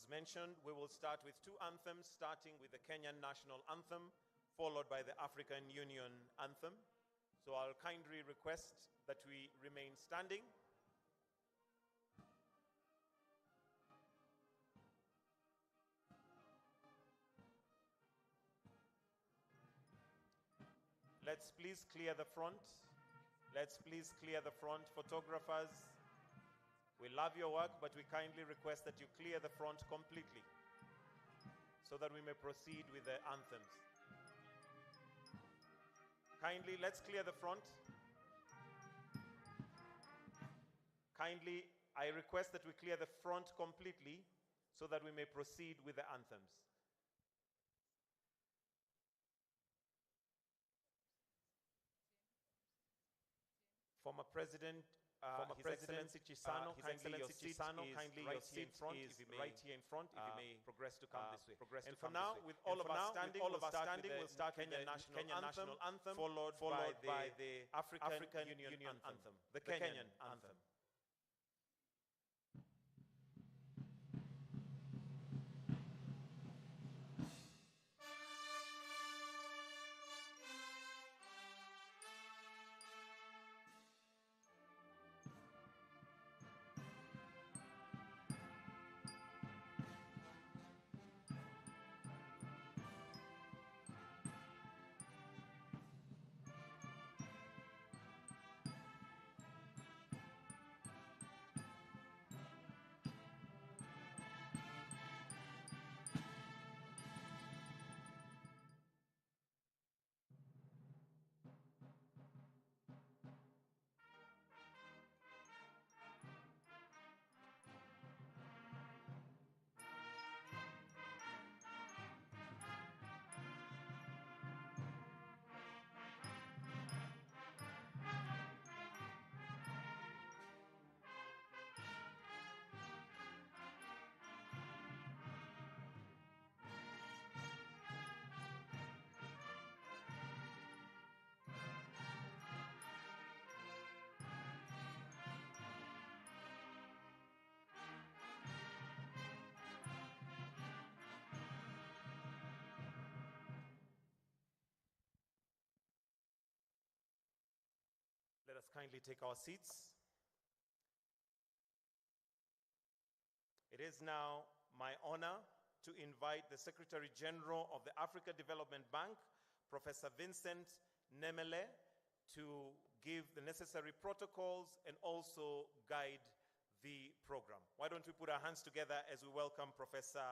As mentioned, we will start with two anthems, starting with the Kenyan national anthem, followed by the African Union anthem. So I'll kindly request that we remain standing. Let's please clear the front. Let's please clear the front. Photographers, we love your work, but we kindly request that you clear the front completely so that we may proceed with the anthems. Kindly, let's clear the front. Kindly, I request that we clear the front completely so that we may proceed with the anthems. Former President, His Excellency Chisano, kindly your seat is right here in front. If you may progress to come this way. And for now, with all of us standing, we'll start with the national anthem, followed by the African Union anthem, the Kenyan anthem. Let us kindly take our seats. It is now my honor to invite the Secretary General of the Africa Development Bank, Professor Vincent Nemele, to give the necessary protocols and also guide the program. Why don't we put our hands together as we welcome Professor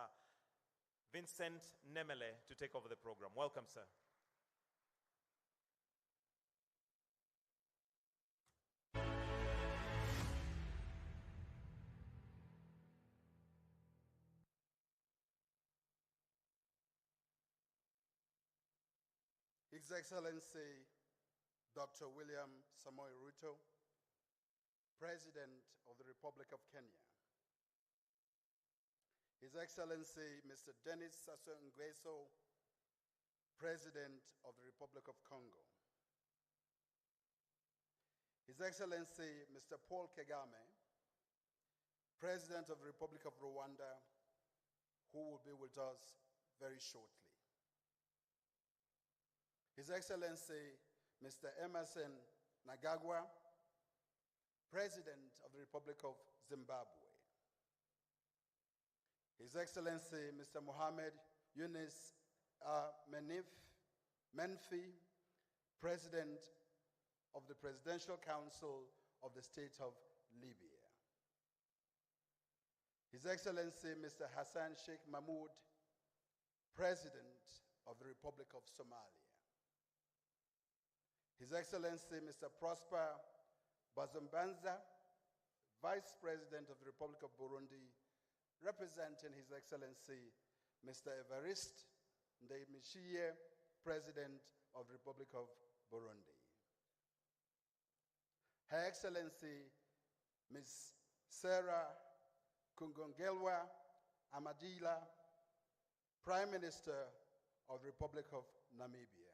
Vincent Nemele to take over the program. Welcome, sir. His Excellency Dr. William Samoei Ruto, President of the Republic of Kenya. His Excellency Mr. Denis Sassou Nguesso, President of the Republic of Congo. His Excellency Mr. Paul Kagame, President of the Republic of Rwanda, who will be with us very shortly. His Excellency Mr. Emerson Mnangagwa, President of the Republic of Zimbabwe. His Excellency Mr. Mohamed Yunus Menfi, President of the Presidential Council of the State of Libya. His Excellency Mr. Hassan Sheikh Mahmoud, President of the Republic of Somalia. His Excellency Mr. Prosper Bazombanza, Vice President of the Republic of Burundi, representing His Excellency Mr. Evariste Ndayishimiye, President of the Republic of Burundi. Her Excellency Ms. Sarah Kungongelwa Amadila, Prime Minister of the Republic of Namibia.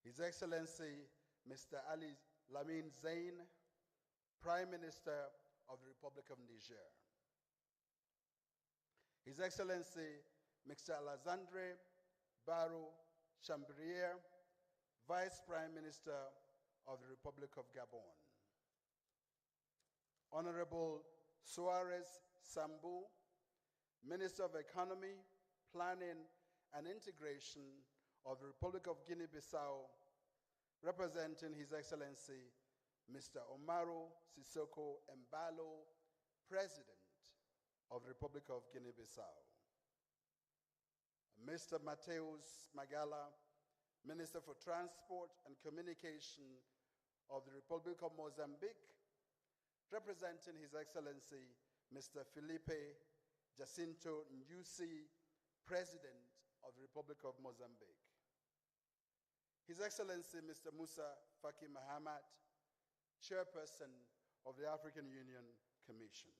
His Excellency Mr. Ali Lamin Zain, Prime Minister of the Republic of Niger. His Excellency Mr. Alexandre Barrow Chambrier, Vice Prime Minister of the Republic of Gabon. Honorable Suarez Sambu, Minister of Economy, Planning and Integration of the Republic of Guinea-Bissau, representing His Excellency Mr. Omaro Sissoko Embalo, President of the Republic of Guinea-Bissau. Mr. Mateus Magala, Minister for Transport and Communication of the Republic of Mozambique, representing His Excellency Mr. Felipe Jacinto Nyusi, President of the Republic of Mozambique. His Excellency Mr. Musa Faki Mahamat, Chairperson of the African Union Commission.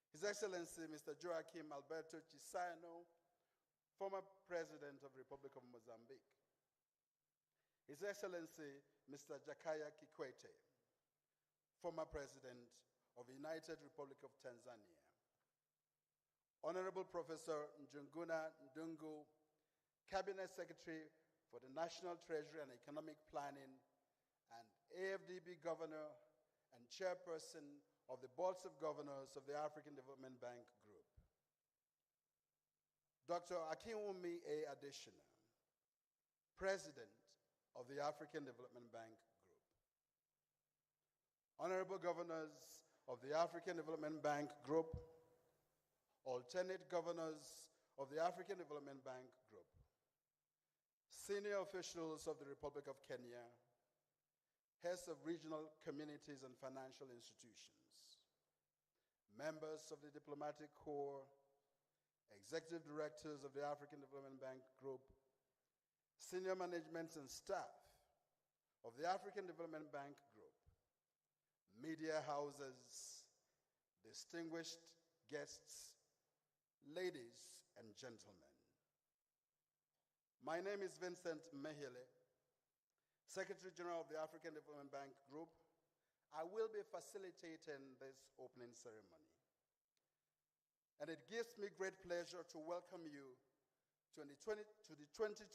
His Excellency Mr. Joaquim Alberto Chisano, former President of the Republic of Mozambique. His Excellency Mr. Jakaya Kikwete, former President of the United Republic of Tanzania. Honorable Professor Njunguna Ndungu, Cabinet Secretary for the National Treasury and Economic Planning and AFDB Governor and Chairperson of the Boards of Governors of the African Development Bank Group. Dr. Akinwumi A. Adesina, President of the African Development Bank Group. Honorable Governors of the African Development Bank Group, alternate governors of the African Development Bank Group, senior officials of the Republic of Kenya, heads of regional communities and financial institutions, members of the Diplomatic Corps, executive directors of the African Development Bank Group, senior management and staff of the African Development Bank Group, media houses, distinguished guests, ladies and gentlemen. My name is Vincent Mehele, Secretary General of the African Development Bank Group. I will be facilitating this opening ceremony. And it gives me great pleasure to welcome you to the 2024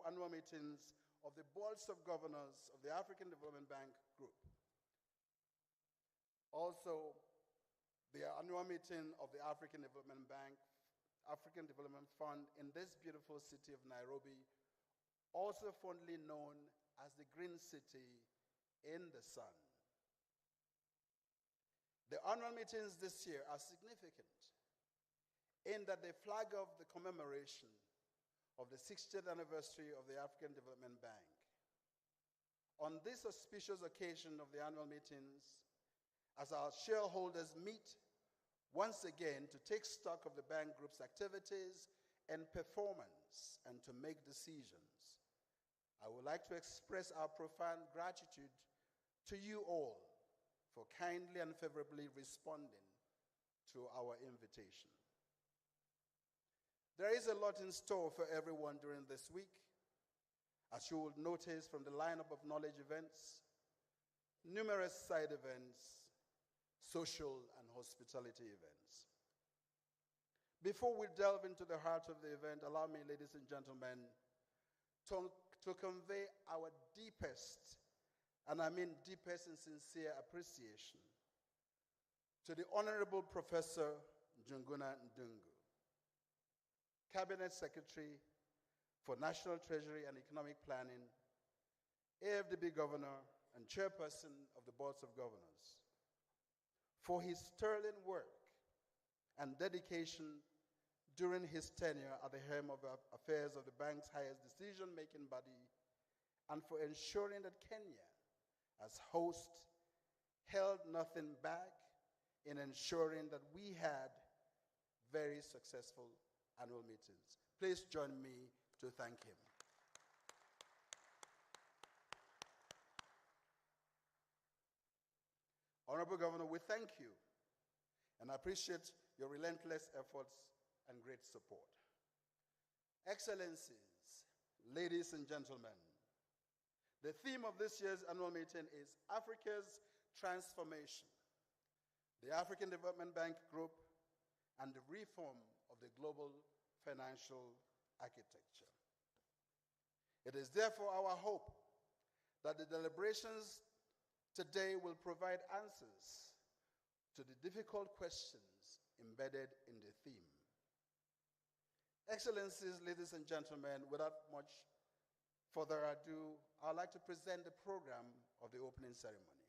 annual meetings of the Boards of Governors of the African Development Bank Group. Also, the annual meeting of the African Development Bank, African Development Fund in this beautiful city of Nairobi, also fondly known as the Green City in the Sun. The annual meetings this year are significant in that they flag off the commemoration of the 60th anniversary of the African Development Bank. On this auspicious occasion of the annual meetings, as our shareholders meet once again to take stock of the bank group's activities and performance and to make decisions, I would like to express our profound gratitude to you all for kindly and favorably responding to our invitation. There is a lot in store for everyone during this week, as you will notice from the lineup of knowledge events, numerous side events, social and hospitality events. Before we delve into the heart of the event, allow me, ladies and gentlemen, to convey our deepest, and I mean deepest and sincere appreciation to the Honorable Professor Njunguna Ndungu, Cabinet Secretary for National Treasury and Economic Planning, AFDB Governor and Chairperson of the Boards of Governors, for his sterling work and dedication during his tenure at the helm of affairs of the bank's highest decision-making body, and for ensuring that Kenya, as host, held nothing back in ensuring that we had very successful annual meetings. Please join me to thank him. Honorable Governor, we thank you and appreciate your relentless efforts and great support. Excellencies, ladies and gentlemen, the theme of this year's annual meeting is Africa's Transformation. The African Development Bank Group and the reform of the global financial architecture. It is therefore our hope that the deliberations today will provide answers to the difficult questions embedded in the theme. Excellencies, ladies and gentlemen, without much further ado, I'd like to present the program of the opening ceremony.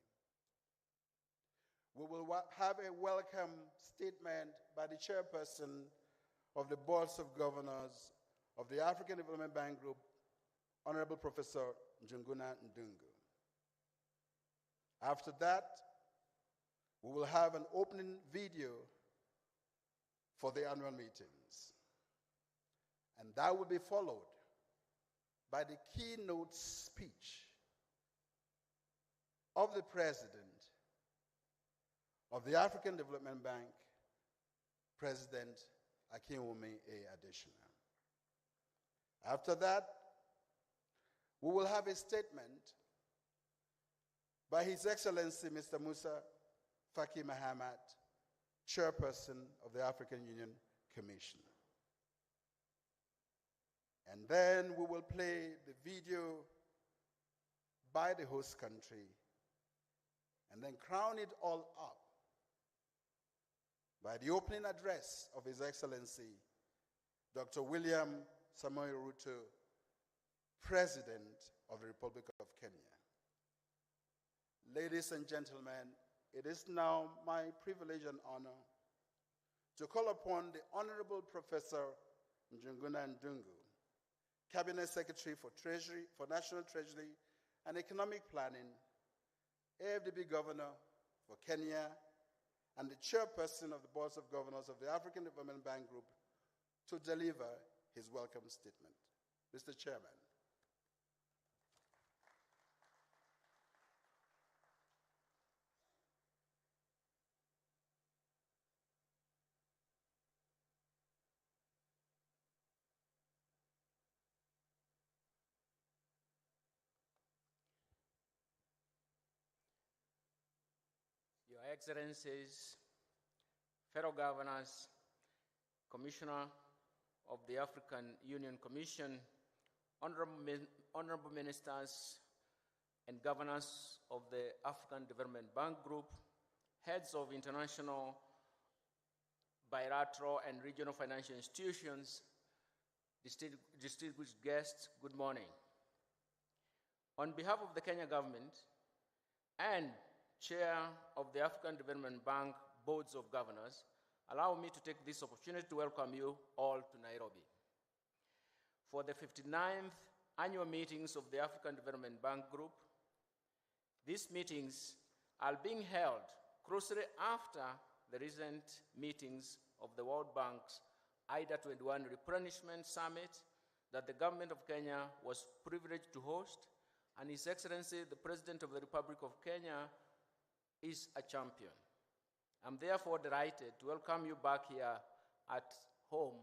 We will have a welcome statement by the chairperson of the Boards of Governors of the African Development Bank Group, Honorable Professor Njuguna Ndungu. After that, we will have an opening video for the annual meetings. And that will be followed by the keynote speech of the President of the African Development Bank, President Akinwumi A. Adesina. After that, we will have a statement by His Excellency Mr. Musa Faki Mahamat, Chairperson of the African Union Commission. And then we will play the video by the host country and then crown it all up by the opening address of His Excellency Dr. William Samoei Ruto, President of the Republic of Kenya. Ladies and gentlemen, it is now my privilege and honor to call upon the Honorable Professor Njuguna Ndungu, Cabinet Secretary for National Treasury and Economic Planning, AFDB Governor for Kenya, and the Chairperson of the Boards of Governors of the African Development Bank Group to deliver his welcome statement. Mr. Chairman. Your Excellencies, fellow governors, Commissioner of the African Union Commission, honorable ministers and governors of the African Development Bank Group, heads of international, bilateral, and regional financial institutions, distinguished guests, good morning. On behalf of the Kenya government and Chair of the African Development Bank Boards of Governors, allow me to take this opportunity to welcome you all to Nairobi for the 59th annual meetings of the African Development Bank Group. These meetings are being held closely after the recent meetings of the World Bank's IDA 21 Replenishment Summit that the government of Kenya was privileged to host, and His Excellency, the President of the Republic of Kenya, is a champion. I'm therefore delighted to welcome you back here at home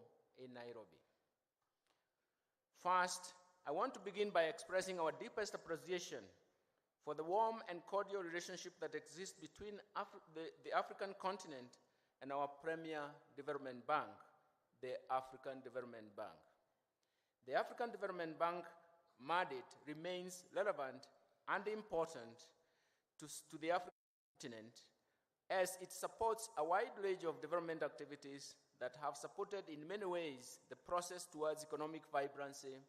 in Nairobi. First, I want to begin by expressing our deepest appreciation for the warm and cordial relationship that exists between the African continent and our premier development bank, the African Development Bank. The African Development Bank mandate remains relevant and important to the African continent, as it supports a wide range of development activities that have supported in many ways the process towards economic vibrancy,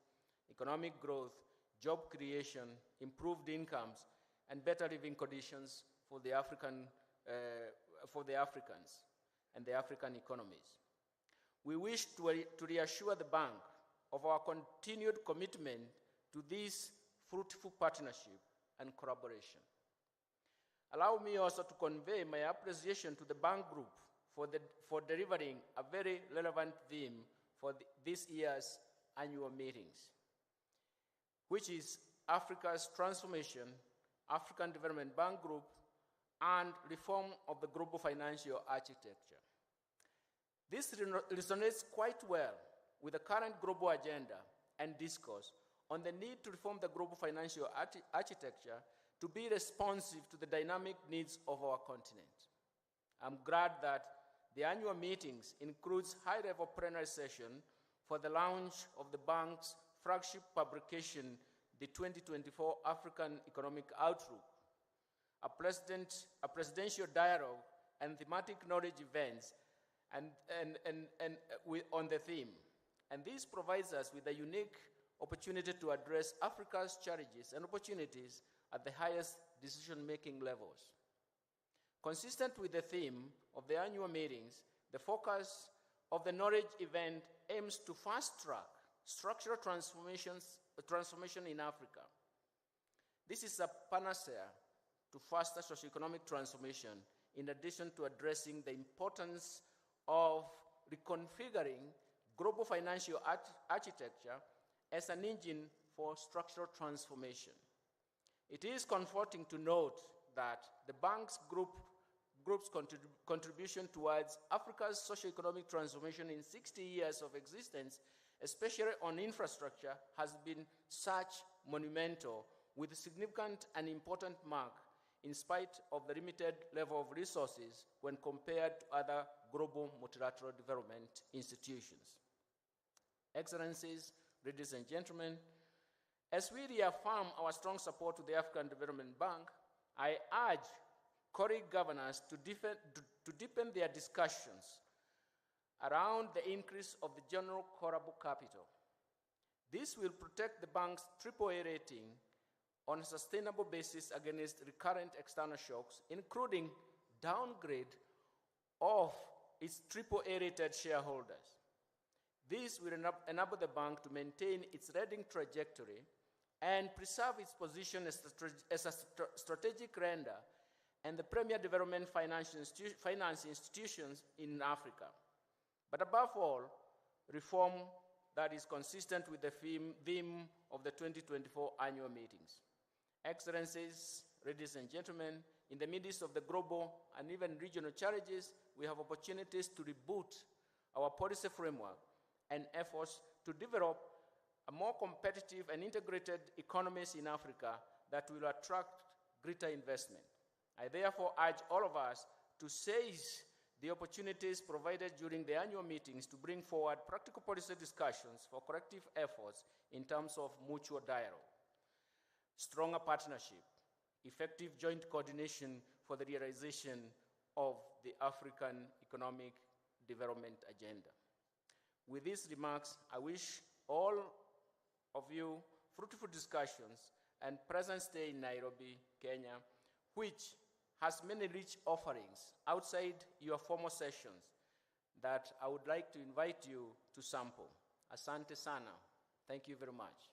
economic growth, job creation, improved incomes, and better living conditions for the Africans and the African economies. We wish to reassure the bank of our continued commitment to this fruitful partnership and collaboration. Allow me also to convey my appreciation to the bank group for delivering a very relevant theme for this year's annual meetings, which is Africa's transformation, African Development Bank Group, and reform of the global financial architecture. This resonates quite well with the current global agenda and discourse on the need to reform the global financial architecture to be responsive to the dynamic needs of our continent. I'm glad that the annual meetings includes high-level plenary session for the launch of the bank's flagship publication, the 2024 African Economic Outlook, a presidential dialogue and thematic knowledge events on the theme. And this provides us with a unique opportunity to address Africa's challenges and opportunities at the highest decision-making levels. Consistent with the theme of the annual meetings, the focus of the knowledge event aims to fast-track structural transformation in Africa. This is a panacea to faster socioeconomic transformation, in addition to addressing the importance of reconfiguring global financial architecture as an engine for structural transformation. It is comforting to note that the bank's group's contribution towards Africa's socio-economic transformation in 60 years of existence, especially on infrastructure, has been such monumental, with a significant and important mark in spite of the limited level of resources when compared to other global multilateral development institutions. Excellencies, ladies and gentlemen, as we reaffirm our strong support to the African Development Bank, I urge colleague governors to deepen their discussions around the increase of the general callable capital. This will protect the bank's AAA rating on a sustainable basis against recurrent external shocks, including downgrade of its AAA-rated shareholders. This will enable the bank to maintain its rating trajectory and preserve its position as a strategic lender and the premier development finance institutions in Africa. But above all, reform that is consistent with the theme of the 2024 annual meetings. Excellencies, ladies and gentlemen, in the midst of the global and even regional challenges, we have opportunities to reboot our policy framework and efforts to develop a more competitive and integrated economies in Africa that will attract greater investment. I therefore urge all of us to seize the opportunities provided during the annual meetings to bring forward practical policy discussions for collective efforts in terms of mutual dialogue, stronger partnership, effective joint coordination for the realization of the African Economic Development Agenda. With these remarks, I wish all of you fruitful discussions and pleasant stay in Nairobi, Kenya, which has many rich offerings outside your formal sessions that I would like to invite you to sample. Asante sana. Thank you very much.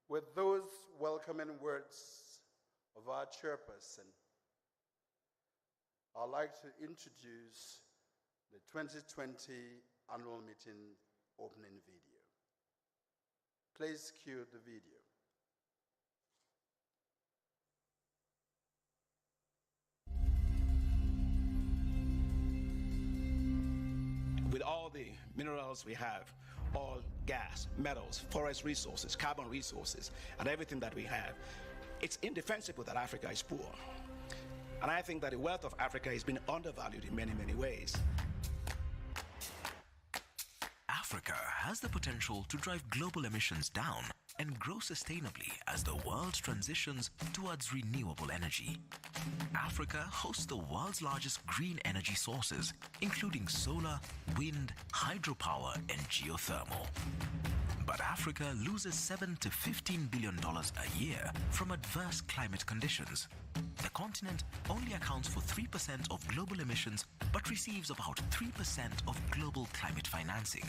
With those welcoming words of our chairperson, I'd like to introduce the 2020 annual meeting opening video. Please cue the video. With all the minerals we have, oil, gas, metals, forest resources, carbon resources, and everything that we have, it's indefensible that Africa is poor. And I think that the wealth of Africa has been undervalued in many, many ways. Africa has the potential to drive global emissions down and grow sustainably as the world transitions towards renewable energy. Africa hosts the world's largest green energy sources, including solar, wind, hydropower, and geothermal. But Africa loses $7 to $15 billion a year from adverse climate conditions. The continent only accounts for 3% of global emissions, but receives about 3% of global climate financing.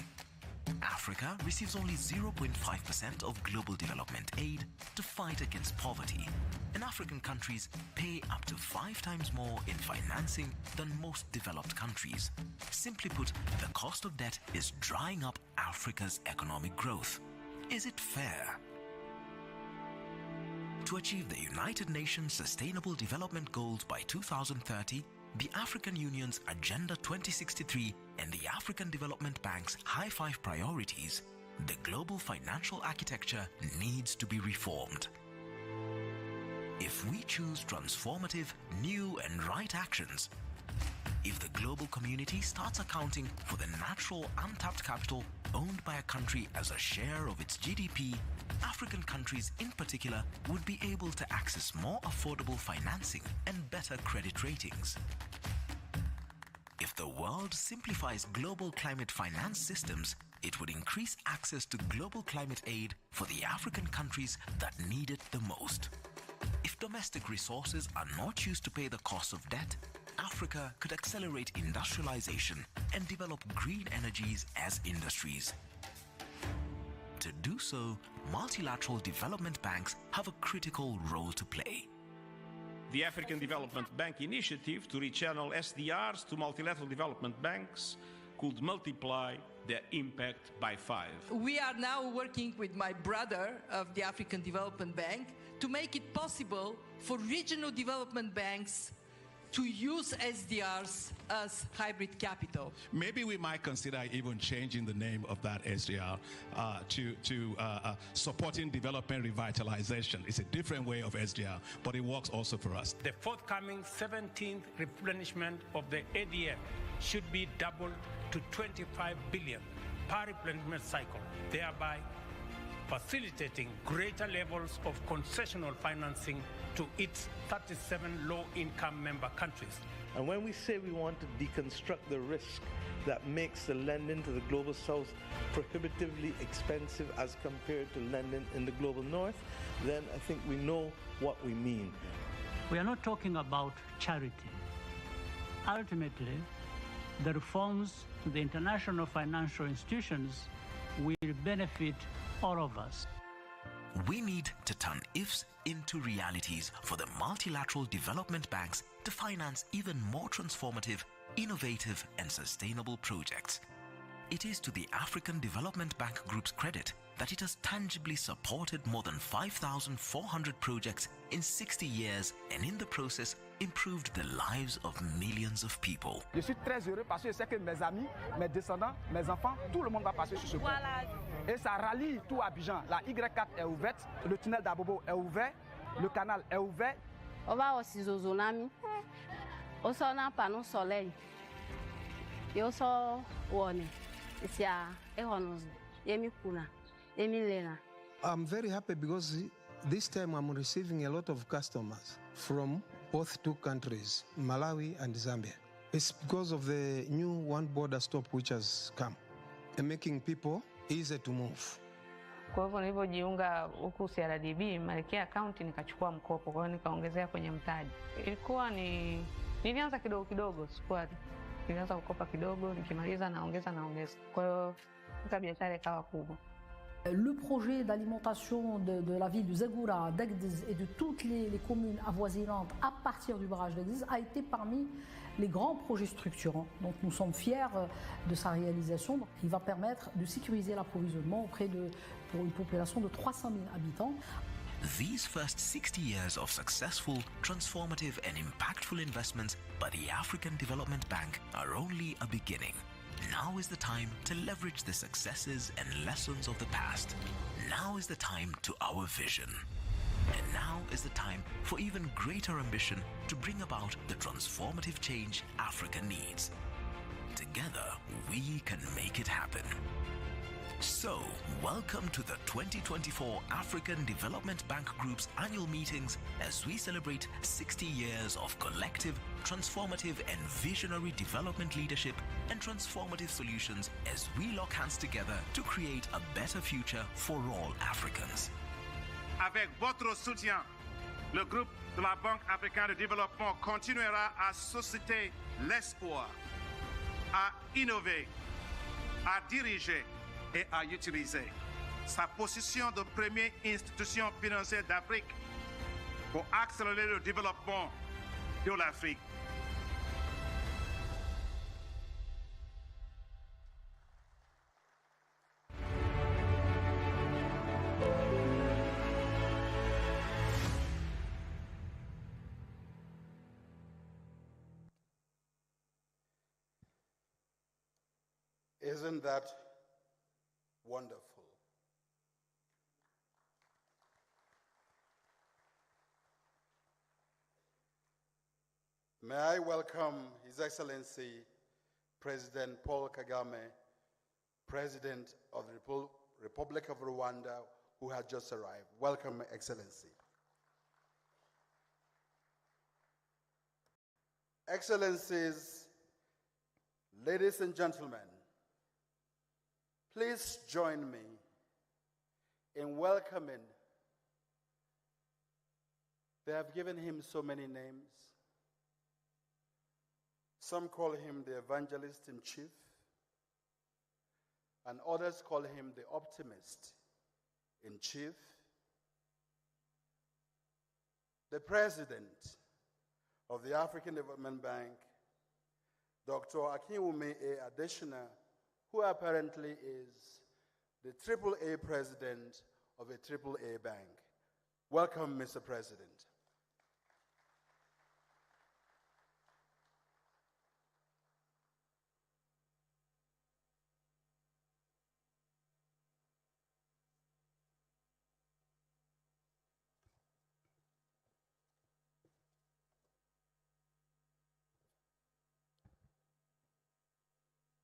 Africa receives only 0.5% of global development aid to fight against poverty, and African countries pay up to 5 times more in financing than most developed countries. Simply put, the cost of debt is drying up Africa's economic growth. Is it fair? To achieve the United Nations Sustainable Development Goals by 2030, the African Union's Agenda 2063 and the African Development Bank's High Five priorities, the global financial architecture needs to be reformed. If we choose transformative, new and right actions, if the global community starts accounting for the natural untapped capital owned by a country as a share of its GDP, African countries in particular would be able to access more affordable financing and better credit ratings. If the world simplifies global climate finance systems, it would increase access to global climate aid for the African countries that need it the most. If domestic resources are not used to pay the cost of debt, Africa could accelerate industrialization and develop green energies as industries. To do so, multilateral development banks have a critical role to play. The African Development Bank initiative to rechannel SDRs to multilateral development banks could multiply their impact by 5. We are now working with my brother of the African Development Bank to make it possible for regional development banks to use SDRs as hybrid capital. Maybe we might consider even changing the name of that SDR to supporting development revitalization. It's a different way of SDR, but it works also for us. The forthcoming 17th replenishment of the ADF should be doubled to 25 billion per replenishment cycle, thereby facilitating greater levels of concessional financing to its 37 low-income member countries. And when we say we want to deconstruct the risk that makes the lending to the global south prohibitively expensive as compared to lending in the global north, then I think we know what we mean. We are not talking about charity. Ultimately, the reforms to the international financial institutions will benefit all of us. We need to turn ifs into realities for the multilateral development banks to finance even more transformative, innovative, and sustainable projects. It is to the African Development Bank Group's credit that it has tangibly supported more than 5,400 projects in 60 years and in the process improved the lives of millions of people. Je suis très heureux parce que je sais que mes amis, mes descendants, mes enfants, tout le monde va passer sur ce pont. Et ça rallie tout Abidjan. La Y4 est ouverte, le tunnel d'Abobo est ouvert, le canal est ouvert. On va aussi au tsunami. On sort un panneau soleil. Et on sort one. Ici à Ehonos, Yemikuna, Emilena. I'm very happy because this time I'm receiving a lot of customers from both two countries, Malawi and Zambia. It's because of the new one border stop which has come and making people easy to move. Kwa hivyo nilipojiunga huku CRDB, Malkia account nikachukua mkopo, kwa hiyo nikaongezea kwenye mtaji. Ilikuwa nilianza kidogo kidogo, sikuwa nilianza kukopa kidogo, nikimaliza naongeza. Kwa hiyo biashara ikawa kubwa. Le projet d'alimentation de la ville de Zagura, d'Agdez et de toutes les communes avoisinantes à partir du barrage d'Agdez a été parmi les grands projets structurants. Donc nous sommes fiers de sa réalisation. Il va permettre de sécuriser l'approvisionnement pour une population de 300 000 habitants. These first 60 years of successful, transformative and impactful investments by the African Development Bank are only a beginning. Now is the time to leverage the successes and lessons of the past. Now is the time to our vision. And now is the time for even greater ambition to bring about the transformative change Africa needs. Together, we can make it happen. So, welcome to the 2024 African Development Bank Group's annual meetings as we celebrate 60 years of collective, transformative and visionary development leadership and transformative solutions as we lock hands together to create a better future for all Africans. Avec votre soutien, le groupe de la Banque africaine de développement continuera à susciter l'espoir, à innover, à diriger et à utiliser sa position de première institution financière d'Afrique pour accélérer le développement de l'Afrique. Isn't that wonderful? May I welcome His Excellency President Paul Kagame, President of the Republic of Rwanda, who has just arrived. Welcome, Excellency. Excellencies, ladies and gentlemen, please join me in welcoming. They have given him so many names. Some call him the evangelist in chief, and others call him the optimist in chief. The president of the African Development Bank, Dr. Akinwumi A. Adesina, who apparently is the AAA president of a AAA bank. Welcome, Mr. President.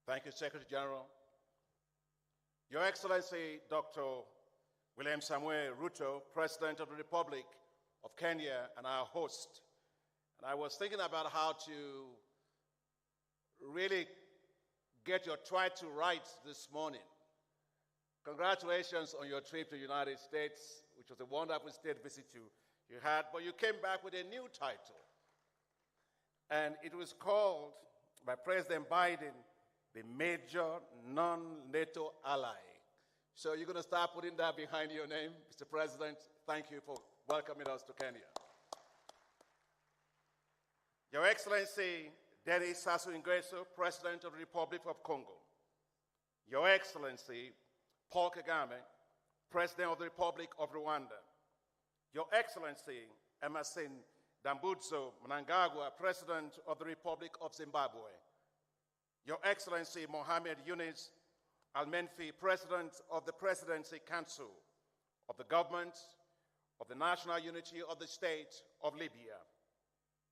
Thank you, Secretary General. Your Excellency, Dr. William Samuel Ruto, President of the Republic of Kenya, and our host. And I was thinking about how to really get your try to right this morning. Congratulations on your trip to the United States, which was a wonderful state visit you had, but you came back with a new title. And it was called by President Biden, the major non-NATO ally. So you're going to start putting that behind your name, Mr. President. Thank you for welcoming us to Kenya. Your Excellency, Denis Sassou Nguesso, President of the Republic of Congo. Your Excellency, Paul Kagame, President of the Republic of Rwanda. Your Excellency, Emerson Dambudzo Mnangagwa, President of the Republic of Zimbabwe. Your Excellency Mohamed Yunus Al-Menfi, President of the Presidency Council of the Government of the National Unity of the State of Libya.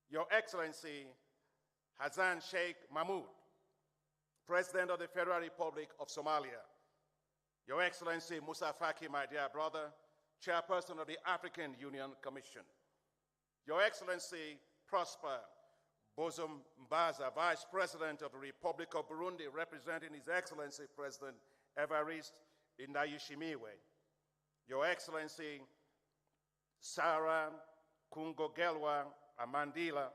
Your Excellency Hassan Sheikh Mahmoud, President of the Federal Republic of Somalia. Your Excellency Musa Faki, my dear brother, Chairperson of the African Union Commission. Your Excellency Prosper Bozum Mbaza, Vice President of the Republic of Burundi, representing His Excellency President Evariste Ndayishimiye. Your Excellency Sarah Kungogelwa Amandila,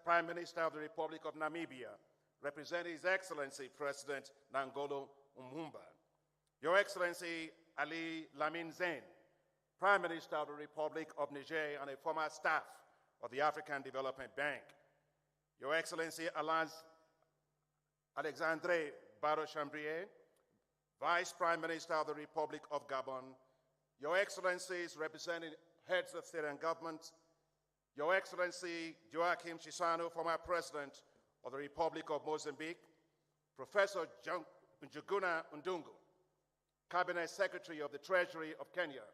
Prime Minister of the Republic of Namibia, representing His Excellency President Nangolo Umumba. Your Excellency Ali Lamin Zain, Prime Minister of the Republic of Niger and a former staff of the African Development Bank. Your Excellency Alexandre Baro-Chambrier, Vice Prime Minister of the Republic of Gabon. Your Excellencies representing heads of state and government. Your Excellency Joachim Chissano, former President of the Republic of Mozambique. Professor Njuguna Ndungu, Cabinet Secretary of the Treasury of Kenya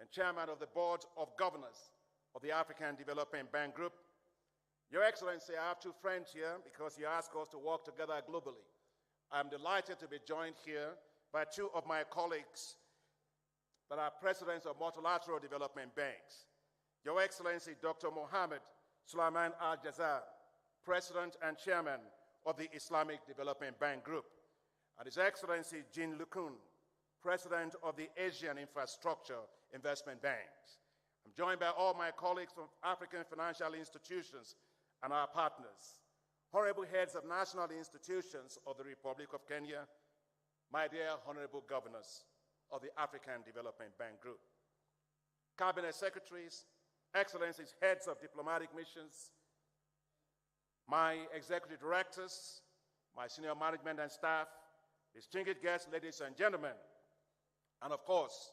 and Chairman of the Board of Governors of the African Development Bank Group. Your Excellency, I have two friends here because you asked us to work together globally. I'm delighted to be joined here by two of my colleagues that are presidents of multilateral development banks. Your Excellency, Dr. Mohammed Sulaiman Al-Jazar, President and Chairman of the Islamic Development Bank Group, and His Excellency Jean Lukun, President of the Asian Infrastructure Investment Banks. I'm joined by all my colleagues from African financial institutions and our partners, honorable heads of national institutions of the Republic of Kenya, my dear honorable governors of the African Development Bank Group, cabinet secretaries, excellencies, heads of diplomatic missions, my executive directors, my senior management and staff, distinguished guests, ladies and gentlemen, and of course,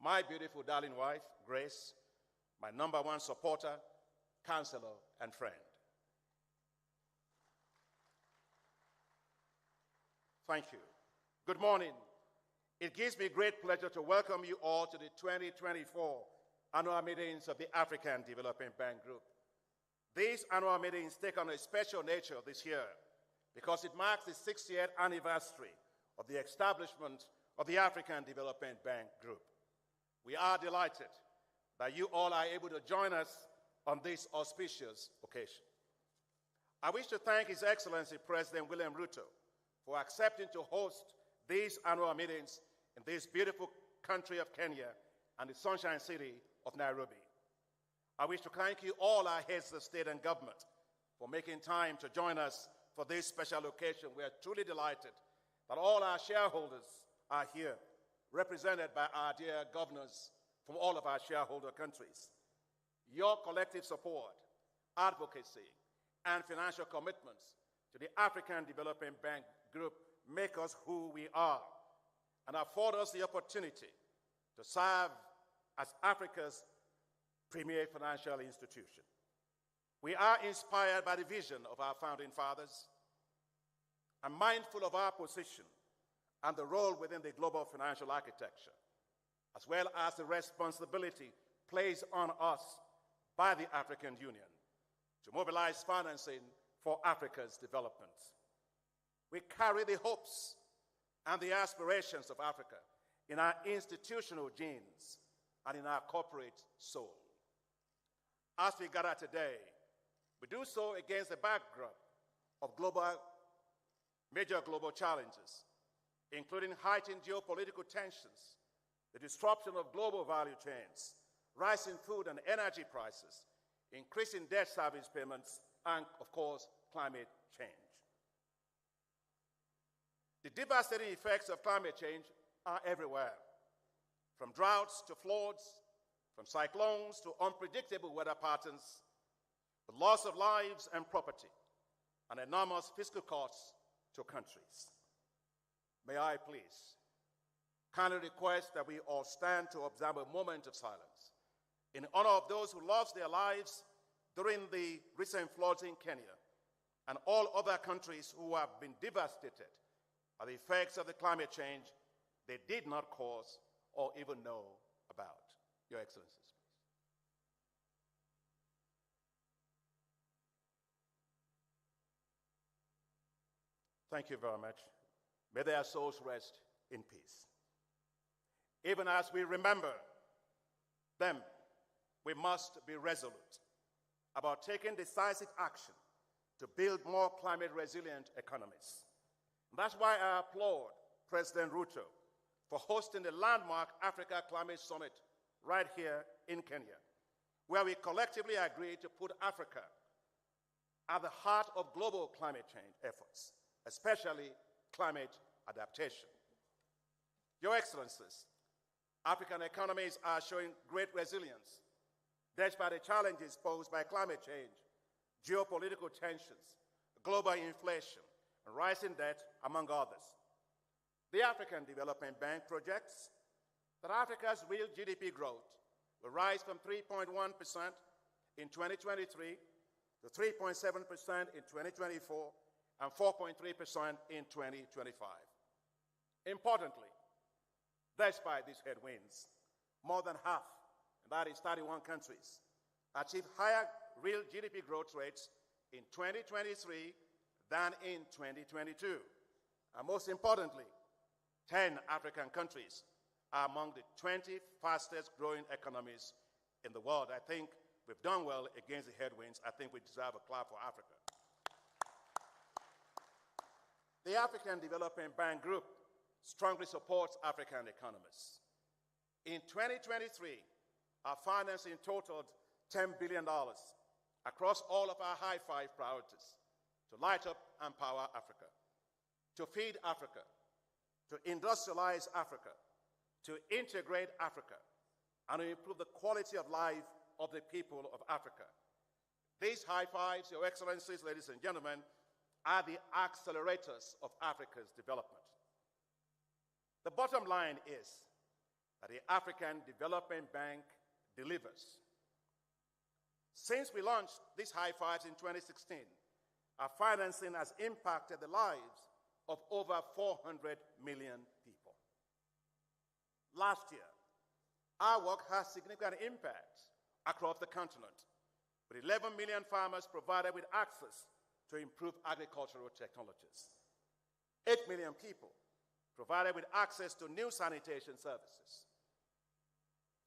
my beautiful darling wife, Grace, my number one supporter, counselor, and friend. Thank you. Good morning. It gives me great pleasure to welcome you all to the 2024 annual meetings of the African Development Bank Group. These annual meetings take on a special nature this year because it marks the 60th anniversary of the establishment of the African Development Bank Group. We are delighted that you all are able to join us on this auspicious occasion. I wish to thank His Excellency President William Ruto for accepting to host these annual meetings in this beautiful country of Kenya and the Sunshine City of Nairobi. I wish to thank you all, our heads of state and government, for making time to join us for this special occasion. We are truly delighted that all our shareholders are here, represented by our dear governors from all of our shareholder countries. Your collective support, advocacy, and financial commitments to the African Development Bank Group make us who we are and afford us the opportunity to serve as Africa's premier financial institution. We are inspired by the vision of our founding fathers and mindful of our position and the role within the global financial architecture, as well as the responsibility placed on us by the African Union to mobilize financing for Africa's development. We carry the hopes and the aspirations of Africa in our institutional genes and in our corporate soul. As we gather today, we do so against the backdrop of major global challenges, including heightened geopolitical tensions, the disruption of global value chains, rising food and energy prices, increasing debt service payments, and, of course, climate change. The devastating effects of climate change are everywhere, from droughts to floods, from cyclones to unpredictable weather patterns, the loss of lives and property, and enormous fiscal costs to countries. May I please kindly request that we all stand to observe a moment of silence in honor of those who lost their lives during the recent floods in Kenya and all other countries who have been devastated by the effects of the climate change they did not cause or even know about. Your Excellencies, please. Thank you very much. May their souls rest in peace. Even as we remember them, we must be resolute about taking decisive action to build more climate-resilient economies. And that's why I applaud President Ruto for hosting the landmark Africa Climate Summit right here in Kenya, where we collectively agreed to put Africa at the heart of global climate change efforts, especially climate adaptation. Your Excellencies, African economies are showing great resilience despite the challenges posed by climate change, geopolitical tensions, global inflation, and rising debt, among others. The African Development Bank projects that Africa's real GDP growth will rise from 3.1% in 2023 to 3.7% in 2024 and 4.3% in 2025. Importantly, despite these headwinds, more than half, and that is 31 countries, achieved higher real GDP growth rates in 2023 than in 2022. And most importantly, 10 African countries are among the 20 fastest growing economies in the world. I think we've done well against the headwinds. I think we deserve a clap for Africa. The African Development Bank Group strongly supports African economies. In 2023, our financing totaled $10 billion across all of our high-five priorities to light up and power Africa, to feed Africa, to industrialize Africa, to integrate Africa, and to improve the quality of life of the people of Africa. These high fives, Your Excellencies, ladies and gentlemen, are the accelerators of Africa's development. The bottom line is that the African Development Bank delivers. Since we launched these high fives in 2016, our financing has impacted the lives of over 400 million people. Last year, our work has significant impacts across the continent, with 11 million farmers provided with access to improved agricultural technologies, 8 million people provided with access to new sanitation services,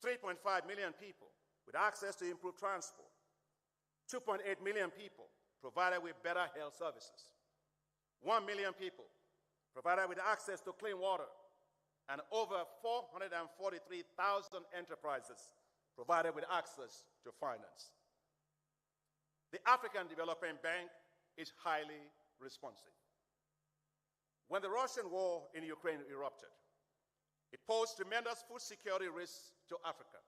3.5 million people with access to improved transport, 2.8 million people provided with better health services, 1 million people provided with access to clean water, and over 443,000 enterprises provided with access to finance. The African Development Bank is highly responsive. When the Russian war in Ukraine erupted, it posed tremendous food security risks to Africa.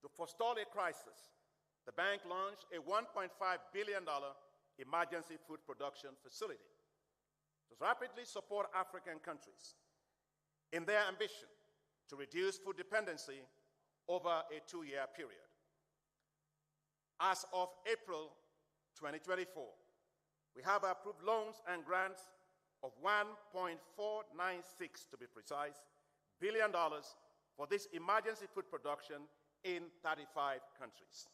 To forestall a crisis, the bank launched a $1.5 billion emergency food production facility to rapidly support African countries in their ambition to reduce food dependency over a 2-year period. As of April 2024, we have approved loans and grants of $1.496, to be precise, billion for this emergency food production in 35 countries.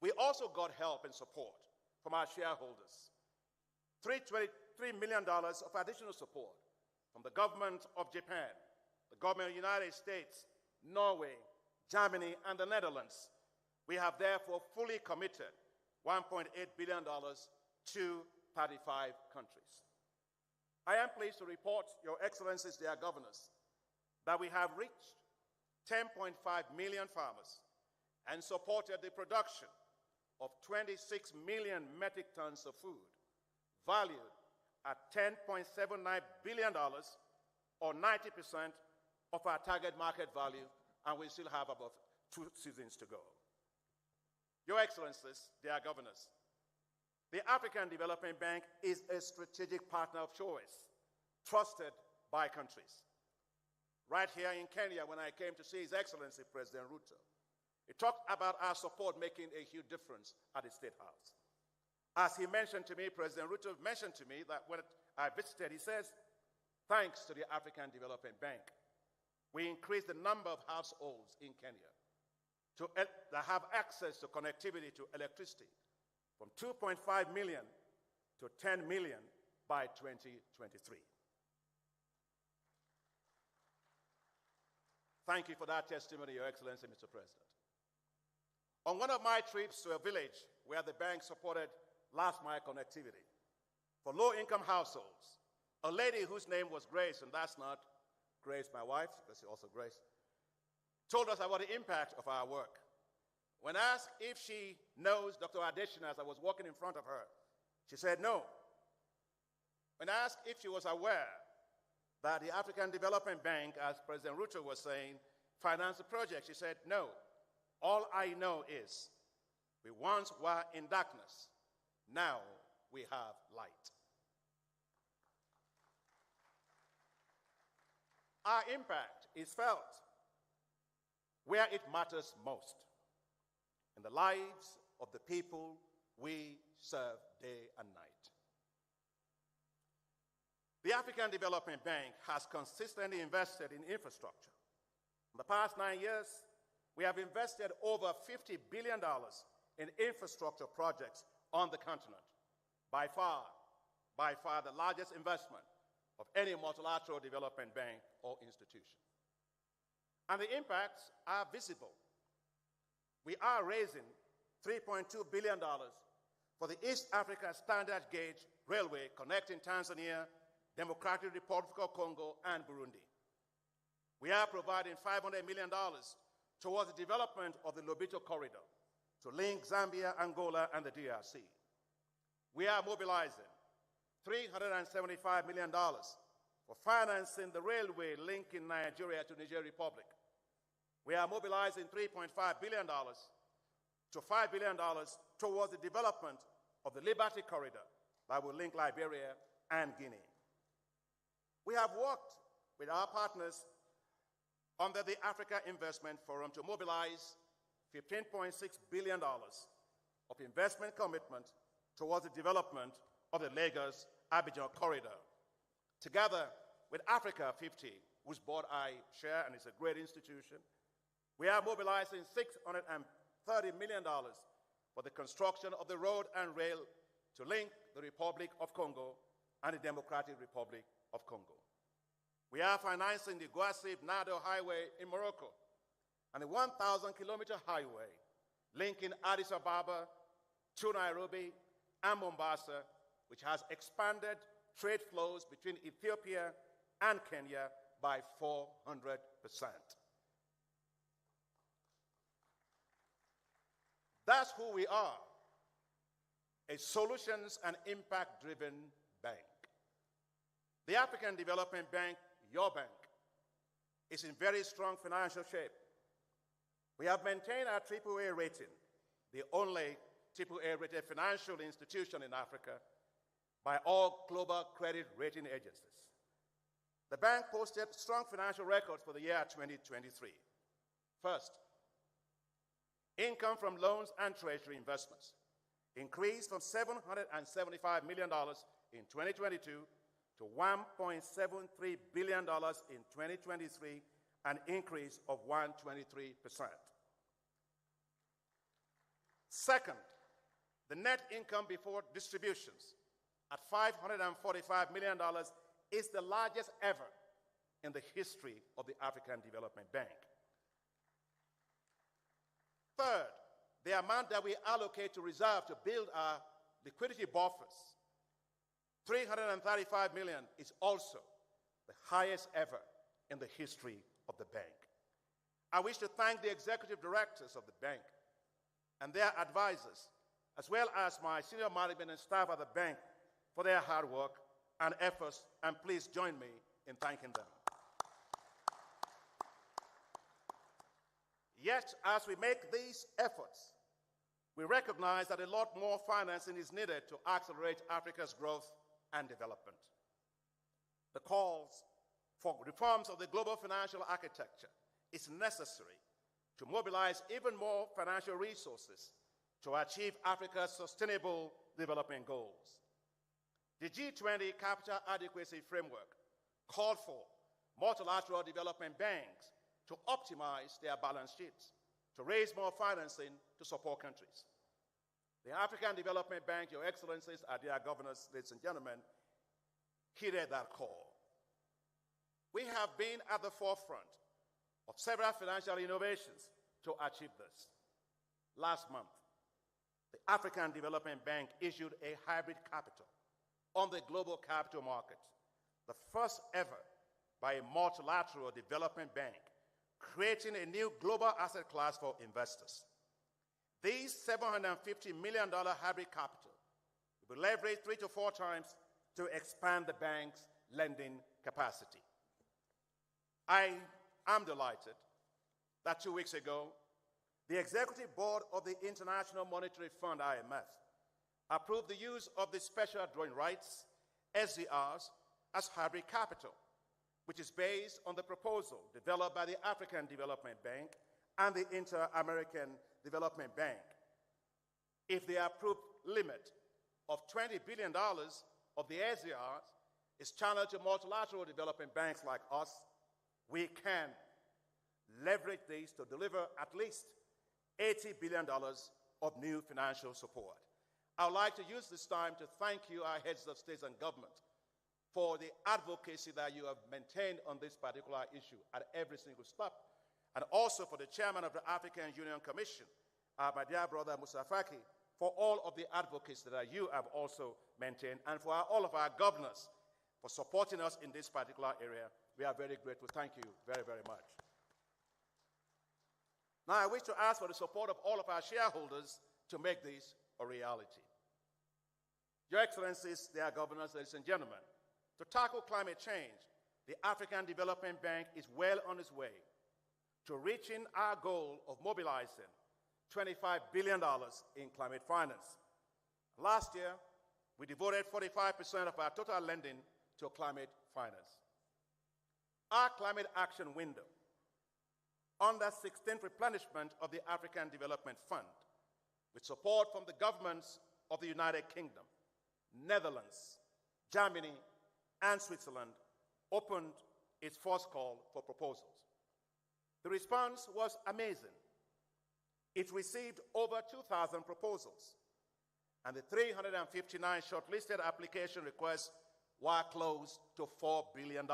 We also got help and support from our shareholders, $323 million of additional support from the government of Japan, the government of the United States, Norway, Germany, and the Netherlands. We have therefore fully committed $1.8 billion to 35 countries. I am pleased to report, Your Excellencies, dear governors, that we have reached 10.5 million farmers and supported the production of 26 million metric tons of food, valued at $10.79 billion, or 90% of our target market value, and we still have about 2 seasons to go. Your Excellencies, dear governors, the African Development Bank is a strategic partner of choice, trusted by countries. Right here in Kenya, when I came to see His Excellency President Ruto, he talked about our support making a huge difference at the State House. As he mentioned to me, President Ruto mentioned to me that when I visited, he says, thanks to the African Development Bank, we increased the number of households in Kenya that have access to connectivity to electricity from 2.5 million to 10 million by 2023. Thank you for that testimony, Your Excellency, Mr. President. On one of my trips to a village where the bank supported last-mile connectivity for low-income households, a lady whose name was Grace, and that's not Grace, my wife, because she's also Grace, told us about the impact of our work. When asked if she knows Dr. Adeshina as I was walking in front of her, she said no. When asked if she was aware that the African Development Bank, as President Ruto was saying, financed the project, she said no. All I know is we once were in darkness, now we have light. Our impact is felt where it matters most, in the lives of the people we serve day and night. The African Development Bank has consistently invested in infrastructure. In the past 9 years, we have invested over $50 billion in infrastructure projects on the continent, by far the largest investment of any multilateral development bank or institution. And the impacts are visible. We are raising $3.2 billion for the East Africa Standard Gauge Railway connecting Tanzania, Democratic Republic of Congo, and Burundi. We are providing $500 million towards the development of the Lobito Corridor to link Zambia, Angola, and the DRC. We are mobilizing $375 million for financing the railway linking Nigeria to Niger Republic. We are mobilizing $3.5 billion to $5 billion towards the development of the Liberty Corridor that will link Liberia and Guinea. We have worked with our partners under the Africa Investment Forum to mobilize $15.6 billion of investment commitment towards the development of the Lagos-Abidjan corridor together with Africa 50, whose board I share, and it's a great institution, we are mobilizing $630 million for the construction of the road and rail to link the Republic of Congo and the Democratic Republic of Congo. We are financing the Guasib-Nado Highway in Morocco and the 1,000-kilometer highway linking Addis Ababa to Nairobi and Mombasa, which has expanded trade flows between Ethiopia and Kenya by 400%. That's who we are, a solutions and impact-driven bank. The African Development Bank, your bank, is in very strong financial shape. We have maintained our AAA rating, the only AAA-rated financial institution in Africa, by all global credit rating agencies. The bank posted strong financial records for the year 2023. First, income from loans and treasury investments increased from $775 million in 2022 to $1.73 billion in 2023, an increase of 123%. Second, the net income before distributions at $545 million is the largest ever in the history of the African Development Bank. Third, the amount that we allocate to reserve to build our liquidity buffers, $335 million, is also the highest ever in the history of the bank. I wish to thank the executive directors of the bank and their advisors, as well as my senior management and staff at the bank for their hard work and efforts, and please join me in thanking them. Yet, as we make these efforts, we recognize that a lot more financing is needed to accelerate Africa's growth and development. The calls for reforms of the global financial architecture is necessary to mobilize even more financial resources to achieve Africa's sustainable development goals. The G20 Capital Adequacy Framework called for multilateral development banks to optimize their balance sheets, to raise more financing to support countries. The African Development Bank, Your Excellencies, our dear governors, ladies and gentlemen, heeded that call. We have been at the forefront of several financial innovations to achieve this. Last month, the African Development Bank issued a hybrid capital on the global capital market, the first ever by a multilateral development bank, creating a new global asset class for investors. These $750 million hybrid capital will be leveraged 3 to 4 times to expand the bank's lending capacity. I am delighted that 2 weeks ago, the Executive Board of the International Monetary Fund, IMF, approved the use of the special drawing rights, SDRs, as hybrid capital, which is based on the proposal developed by the African Development Bank and the Inter-American Development Bank. If the approved limit of $20 billion of the SDRs is channeled to multilateral development banks like us, we can leverage these to deliver at least $80 billion of new financial support. I would like to use this time to thank you, our heads of states and government, for the advocacy that you have maintained on this particular issue at every single step, and also for the chairman of the African Union Commission, my dear brother Musa Faki, for all of the advocacy that you have also maintained, and for all of our governors for supporting us in this particular area. We are very grateful. Thank you very, very much. Now, I wish to ask for the support of all of our shareholders to make this a reality. Your Excellencies, dear governors, ladies and gentlemen, to tackle climate change, the African Development Bank is well on its way to reaching our goal of mobilizing $25 billion in climate finance. Last year, we devoted 45% of our total lending to climate finance. Our climate action window, under 16th replenishment of the African Development Fund, with support from the governments of the United Kingdom, Netherlands, Germany, and Switzerland opened its first call for proposals. The response was amazing. It received over 2,000 proposals, and the 359 shortlisted application requests were close to $4 billion.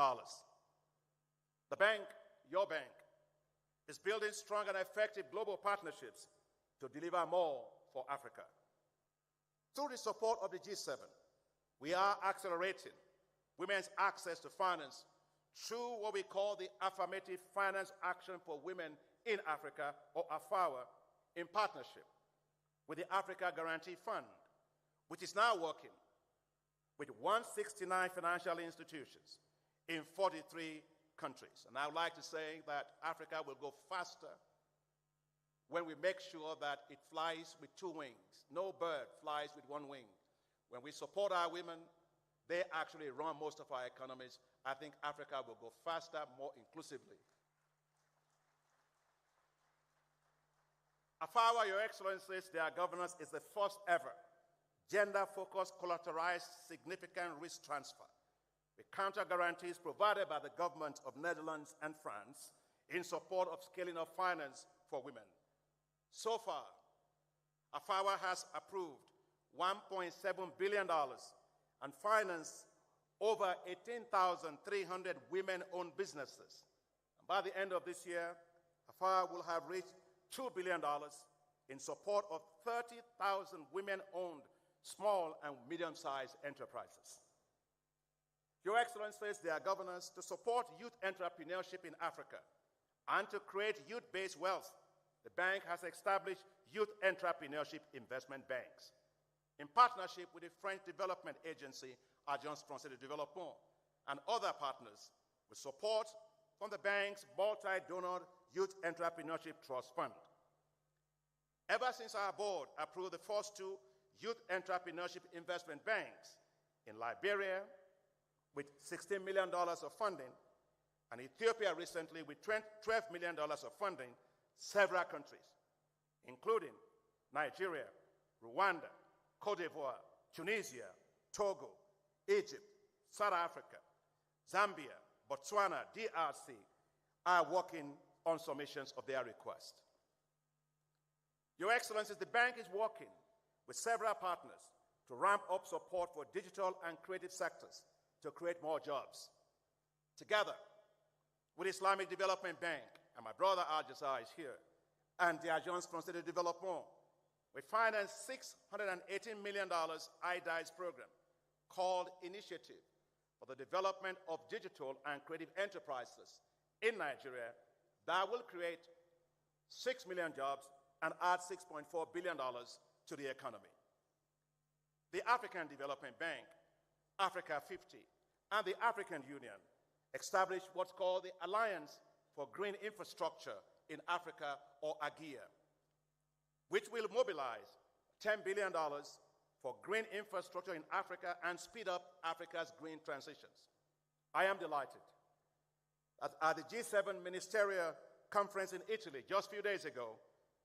The bank, your bank, is building strong and effective global partnerships to deliver more for Africa. Through the support of the G7, we are accelerating women's access to finance through what we call the Affirmative Finance Action for Women in Africa, or AFAWA, in partnership with the Africa Guarantee Fund, which is now working with 169 financial institutions in 43 countries. And I would like to say that Africa will go faster when we make sure that it flies with two wings. No bird flies with one wing. When we support our women, they actually run most of our economies. I think Africa will go faster, more inclusively. AFAWA, Your Excellencies, their governance is the first ever gender-focused collateralized significant risk transfer with counter guarantees provided by the government of Netherlands and France in support of scaling up finance for women. So far, AFAWA has approved $1.7 billion and financed over 18,300 women-owned businesses. And by the end of this year, AFAWA will have reached $2 billion in support of 30,000 women-owned small and medium-sized enterprises. Your Excellencies, they are governors to support youth entrepreneurship in Africa and to create youth-based wealth. The bank has established youth entrepreneurship investment banks in partnership with the French Development Agency, Agence Française de Développement, and other partners with support from the bank's multi-donor Youth Entrepreneurship Trust Fund. Ever since our board approved the first two Youth Entrepreneurship Investment Banks in Liberia with $16 million of funding, and Ethiopia recently with $12 million of funding, several countries, including Nigeria, Rwanda, Cote d'Ivoire, Tunisia, Togo, Egypt, South Africa, Zambia, Botswana, DRC, are working on submissions of their request. Your Excellencies, the bank is working with several partners to ramp up support for digital and creative sectors to create more jobs. Together with Islamic Development Bank, and my brother Al-Jazaar is here, and the Agence Française de Développement, we financed $618 million IDICE program called Initiative for the Development of Digital and Creative Enterprises in Nigeria that will create 6 million jobs and add $6.4 billion to the economy. The African Development Bank, Africa 50, and the African Union established what's called the Alliance for Green Infrastructure in Africa, or AGIA, which will mobilize $10 billion for green infrastructure in Africa and speed up Africa's green transitions. I am delighted that at the G7 Ministerial Conference in Italy just a few days ago,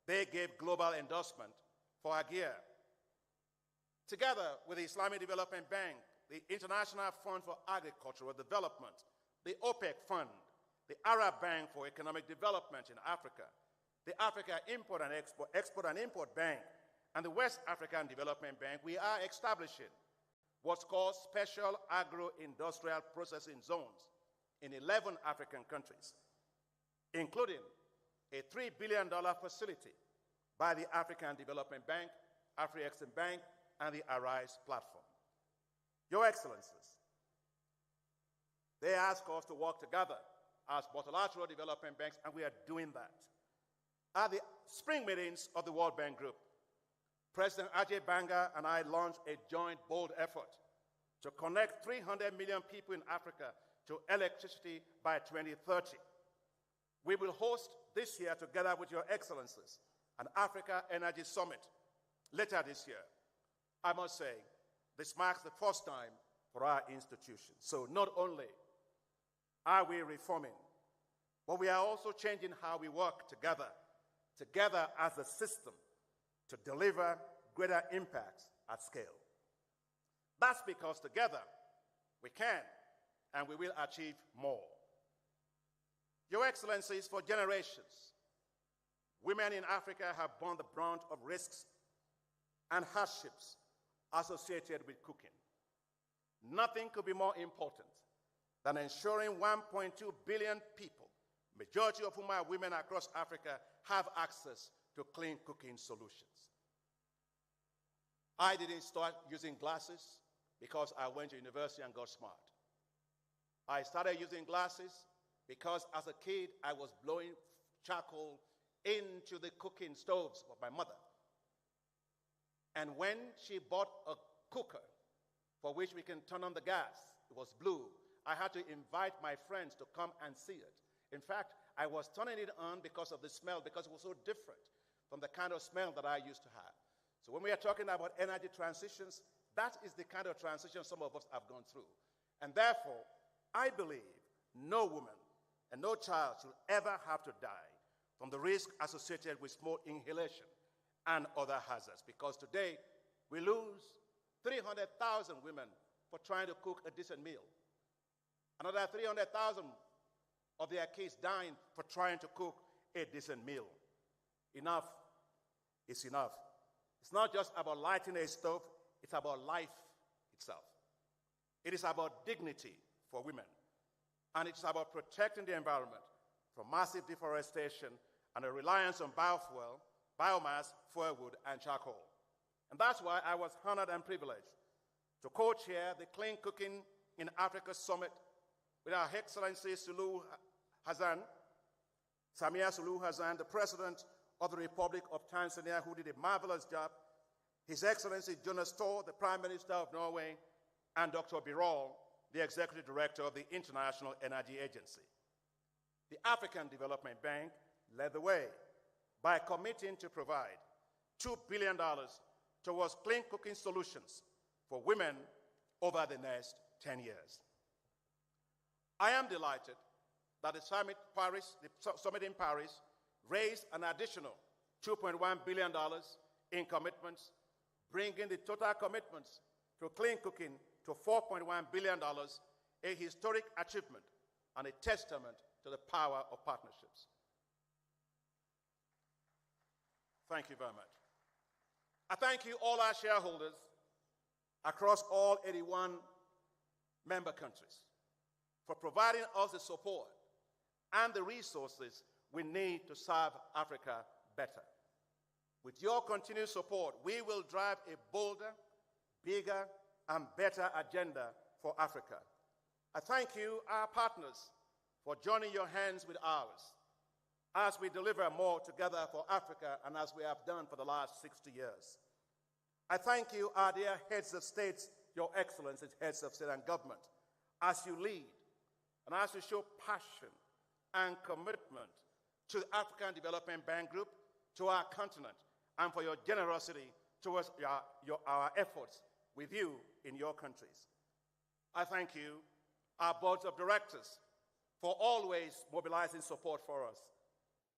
they gave global endorsement for AGIA. Together with the Islamic Development Bank, the International Fund for Agricultural Development, the OPEC Fund, the Arab Bank for Economic Development in Africa, the Africa Export and Import Bank, and the West African Development Bank, we are establishing what's called special agro-industrial processing zones in 11 African countries, including a $3 billion facility by the African Development Bank, Afri-Exim Bank, and the Arise platform. Your Excellencies, they ask us to work together as multilateral development banks, and we are doing that. At the spring meetings of the World Bank Group, President Ajay Banga and I launched a joint bold effort to connect 300 million people in Africa to electricity by 2030. We will host this year, together with Your Excellencies, an Africa Energy Summit later this year. I must say, this marks the first time for our institution. So not only are we reforming, but we are also changing how we work together as a system to deliver greater impacts at scale. That's because together we can and we will achieve more. Your Excellencies, for generations, women in Africa have borne the brunt of risks and hardships associated with cooking. Nothing could be more important than ensuring 1.2 billion people, majority of whom are women across Africa, have access to clean cooking solutions. I didn't start using glasses because I went to university and got smart. I started using glasses because as a kid, I was blowing charcoal into the cooking stoves of my mother. And when she bought a cooker for which we can turn on the gas, it was blue, I had to invite my friends to come and see it. In fact, I was turning it on because of the smell, because it was so different from the kind of smell that I used to have. So when we are talking about energy transitions, that is the kind of transition some of us have gone through. And therefore, I believe no woman and no child should ever have to die from the risk associated with smoke inhalation and other hazards, because today we lose 300,000 women for trying to cook a decent meal. Another 300,000 of their kids dying for trying to cook a decent meal. Enough is enough. It's not just about lighting a stove, it's about life itself. It is about dignity for women, and it's about protecting the environment from massive deforestation and a reliance on biofuel, biomass, firewood, and charcoal. And that's why I was honored and privileged to co-chair the Clean Cooking in Africa Summit with Our Excellency Samia Suluhu Hassan, the President of the Republic of Tanzania, who did a marvelous job, His Excellency Jonas Thor, the Prime Minister of Norway, and Dr. Birol, the Executive Director of the International Energy Agency. The African Development Bank led the way by committing to provide $2 billion towards clean cooking solutions for women over the next 10 years. I am delighted that the summit in Paris raised an additional $2.1 billion in commitments, bringing the total commitments to clean cooking to $4.1 billion, a historic achievement and a testament to the power of partnerships. Thank you very much. I thank you, all our shareholders across all 81 member countries, for providing us the support and the resources we need to serve Africa better. With your continued support, we will drive a bolder, bigger, and better agenda for Africa. I thank you, our partners, for joining your hands with ours as we deliver more together for Africa, and as we have done for the last 60 years. I thank you, our dear heads of states, your excellencies, heads of state and government, as you lead and as you show passion and commitment to the African Development Bank Group, to our continent, and for your generosity towards our efforts with you in your countries. I thank you, our boards of directors, for always mobilizing support for us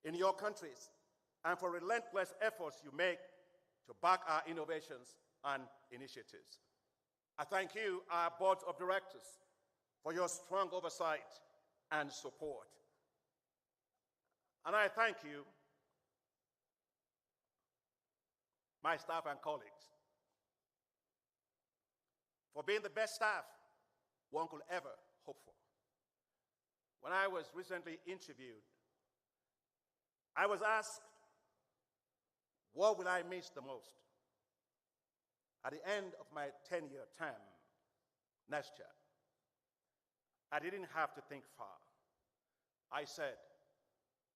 in your countries, and for relentless efforts you make to back our innovations and initiatives. I thank you, our boards of directors, for your strong oversight and support. And I thank you, my staff and colleagues, for being the best staff one could ever hope for. When I was recently interviewed, I was asked, what will I miss the most at the end of my 10-year term next year? I didn't have to think far. I said,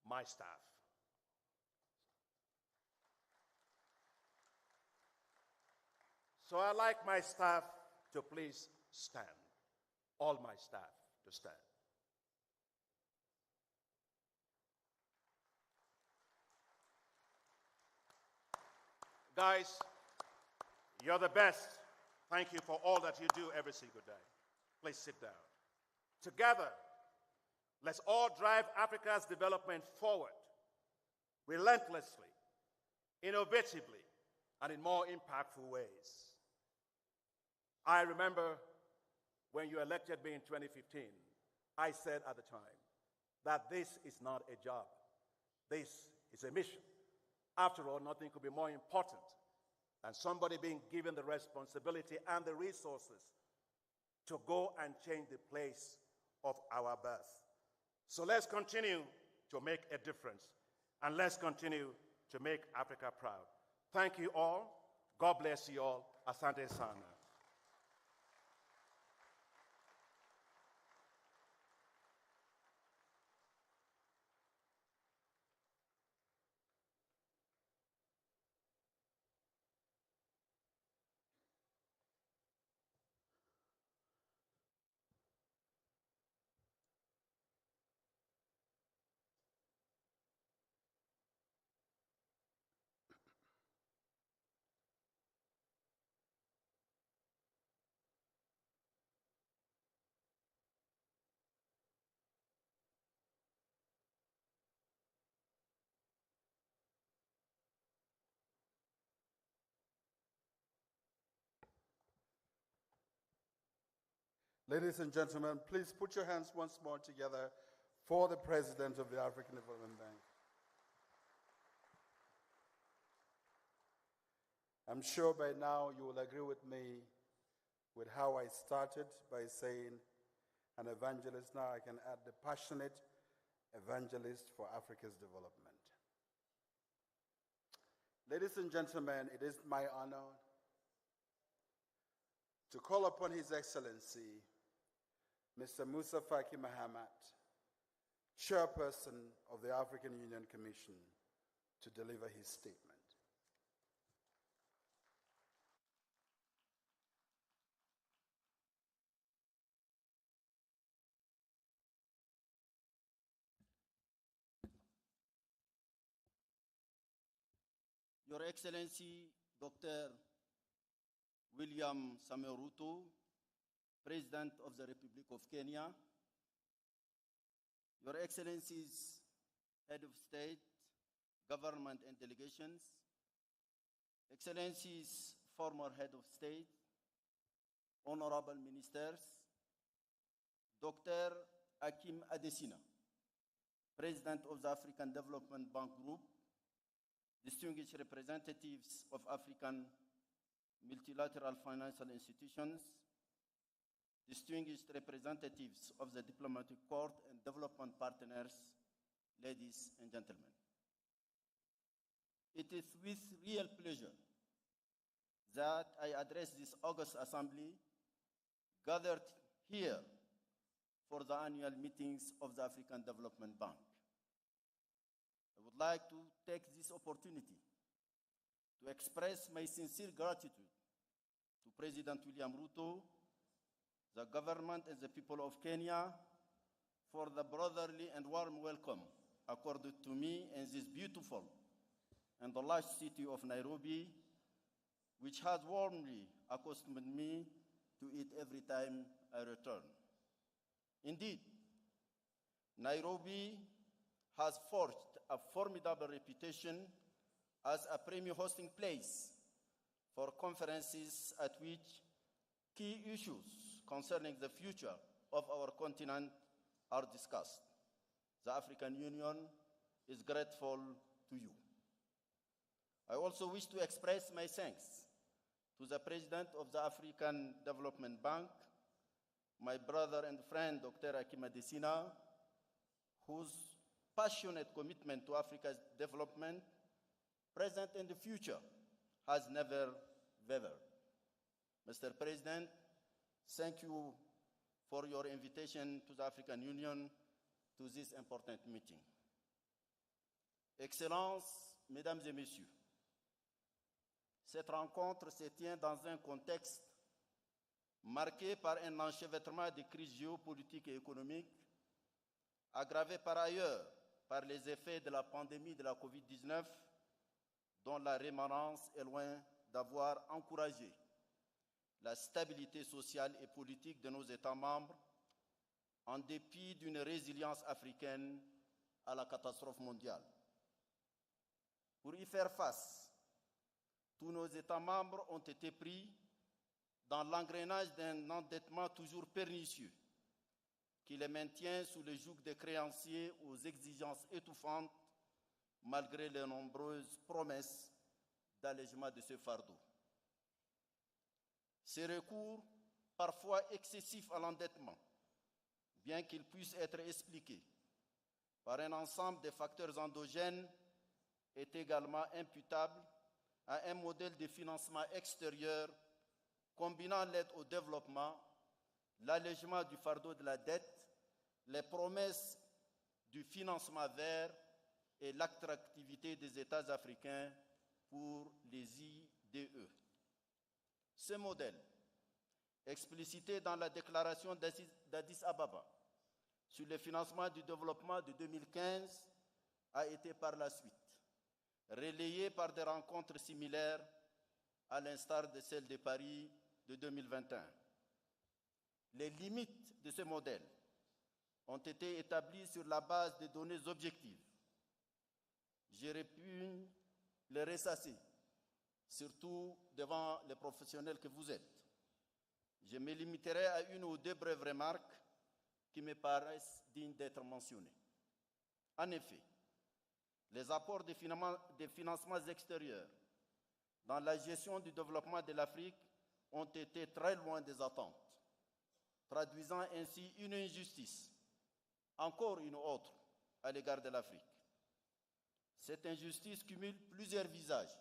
my staff. So I'd like my staff to please stand, all my staff to stand. Guys, you're the best. Thank you for all that you do every single day. Please sit down. Together, let's all drive Africa's development forward, relentlessly, innovatively, and in more impactful ways. I remember when you elected me in 2015, I said at the time that this is not a job. This is a mission. After all, nothing could be more important than somebody being given the responsibility and the resources to go and change the place of our birth. So let's continue to make a difference, and let's continue to make Africa proud. Thank you all. God bless you all. Asante sana. Ladies and gentlemen, please put your hands once more together for the President of the African Development Bank. I'm sure by now you will agree with me with how I started by saying an evangelist. Now I can add the passionate evangelist for Africa's development. Ladies and gentlemen, it is my honor to call upon His Excellency, Mr. Musa Faki Mahamat, Chairperson of the African Union Commission, to deliver his statement. Your Excellency, Dr. William Samoei Ruto, President of the Republic of Kenya, Your Excellencies, Head of State, Government and Delegations, Excellencies, former Head of State, Honorable Ministers, Dr. Hakim Adesina, President of the African Development Bank Group, distinguished representatives of African multilateral financial institutions, distinguished representatives of the diplomatic corps and development partners, ladies and gentlemen. It is with real pleasure that I address this August Assembly gathered here for the annual meetings of the African Development Bank. I would like to take this opportunity to express my sincere gratitude to President William Ruto, the government and the people of Kenya for the brotherly and warm welcome accorded to me in this beautiful and the large city of Nairobi, which has warmly accustomed me to it every time I return. Indeed, Nairobi has forged a formidable reputation as a premier hosting place for conferences at which key issues concerning the future of our continent are discussed. The African Union is grateful to you. I also wish to express my thanks to the President of the African Development Bank, my brother and friend, Dr. Hakim Adesina, whose passionate commitment to Africa's development, present and the future, has never wavered. Mr. President, thank you for your invitation to the African Union to this important meeting. Excellences, Mesdames et Messieurs, cette rencontre se tient dans un contexte marqué par un enchevêtrement de crises géopolitiques et économiques, aggravé par ailleurs par les effets de la pandémie de la COVID-19, dont la rémanence est loin d'avoir encouragé la stabilité sociale et politique de nos États membres, en dépit d'une résilience africaine à la catastrophe mondiale. Pour y faire face, tous nos États membres ont été pris dans l'engrenage d'un endettement toujours pernicieux qui les maintient sous le joug des créanciers aux exigences étouffantes malgré les nombreuses promesses d'allègement de ce fardeau. Ces recours, parfois excessifs à l'endettement, bien qu'ils puissent être expliqués par un ensemble de facteurs endogènes, est également imputable à un modèle de financement extérieur combinant l'aide au développement, l'allègement du fardeau de la dette, les promesses du financement vert et l'attractivité des États africains pour les IDE. Ce modèle, explicité dans la déclaration d'Addis Ababa sur le financement du développement de 2015, a été par la suite relayé par des rencontres similaires à l'instar de celle de Paris de 2021. Les limites de ce modèle ont été établies sur la base de données objectives. J'aurais pu les ressasser, surtout devant les professionnels que vous êtes. Je me limiterai à une ou deux brèves remarques qui me paraissent dignes d'être mentionnées. En effet, les apports de financements extérieurs dans la gestion du développement de l'Afrique ont été très loin des attentes, traduisant ainsi une injustice, encore une autre, à l'égard de l'Afrique. Cette injustice cumule plusieurs visages.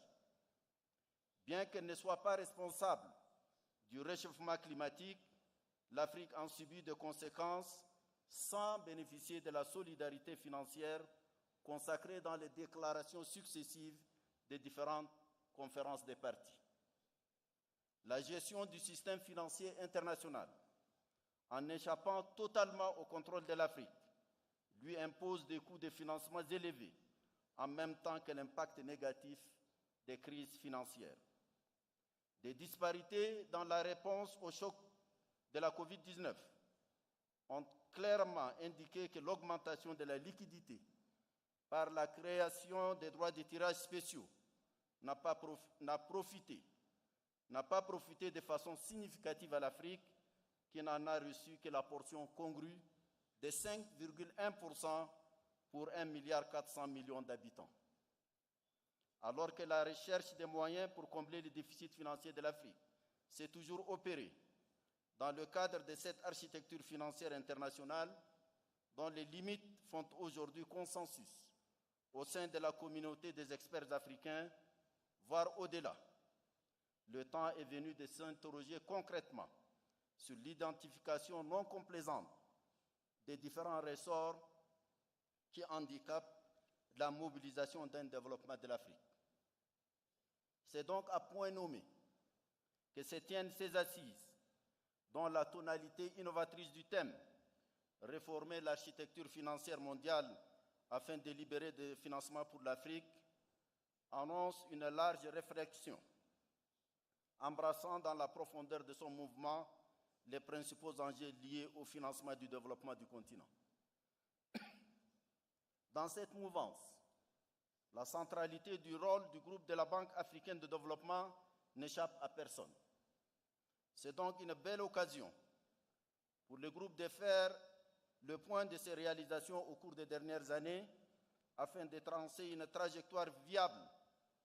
Bien qu'elle ne soit pas responsable du réchauffement climatique, l'Afrique en subit des conséquences sans bénéficier de la solidarité financière consacrée dans les déclarations successives des différentes conférences des parties. La gestion du système financier international, en échappant totalement au contrôle de l'Afrique, lui impose des coûts de financement élevés, en même temps que l'impact négatif des crises financières. Des disparités dans la réponse au choc de la COVID-19 ont clairement indiqué que l'augmentation de la liquidité par la création des droits de tirage spéciaux n'a pas profité de façon significative à l'Afrique, qui n'en a reçu que la portion congrue de 5,1% pour 1,4 milliard d'habitants. Alors que la recherche des moyens pour combler les déficits financiers de l'Afrique s'est toujours opérée dans le cadre de cette architecture financière internationale dont les limites font aujourd'hui consensus au sein de la communauté des experts africains, voire au-delà. Le temps est venu de s'interroger concrètement sur l'identification non complaisante des différents ressorts qui handicapent la mobilisation d'un développement de l'Afrique. C'est donc à point nommé que se tiennent ces assises, dont la tonalité innovatrice du thème « Réformer l'architecture financière mondiale afin de libérer des financements pour l'Afrique » annonce une large réflexion, embrassant dans la profondeur de son mouvement les principaux enjeux liés au financement du développement du continent. Dans cette mouvance, la centralité du rôle du groupe de la Banque africaine de développement n'échappe à personne. C'est donc une belle occasion pour le groupe de faire le point de ses réalisations au cours des dernières années afin de tracer une trajectoire viable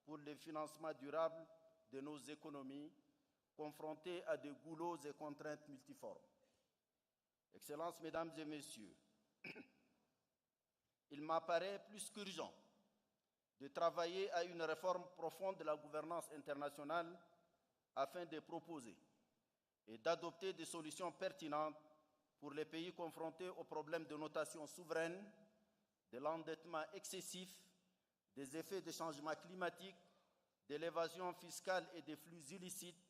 pour le financement durable de nos économies confrontées à des goulots et contraintes multiformes. Excellences, Mesdames et Messieurs, il m'apparaît plus qu'urgent de travailler à une réforme profonde de la gouvernance internationale afin de proposer et d'adopter des solutions pertinentes pour les pays confrontés aux problèmes de notation souveraine, de l'endettement excessif, des effets des changements climatiques, de l'évasion fiscale et des flux illicites,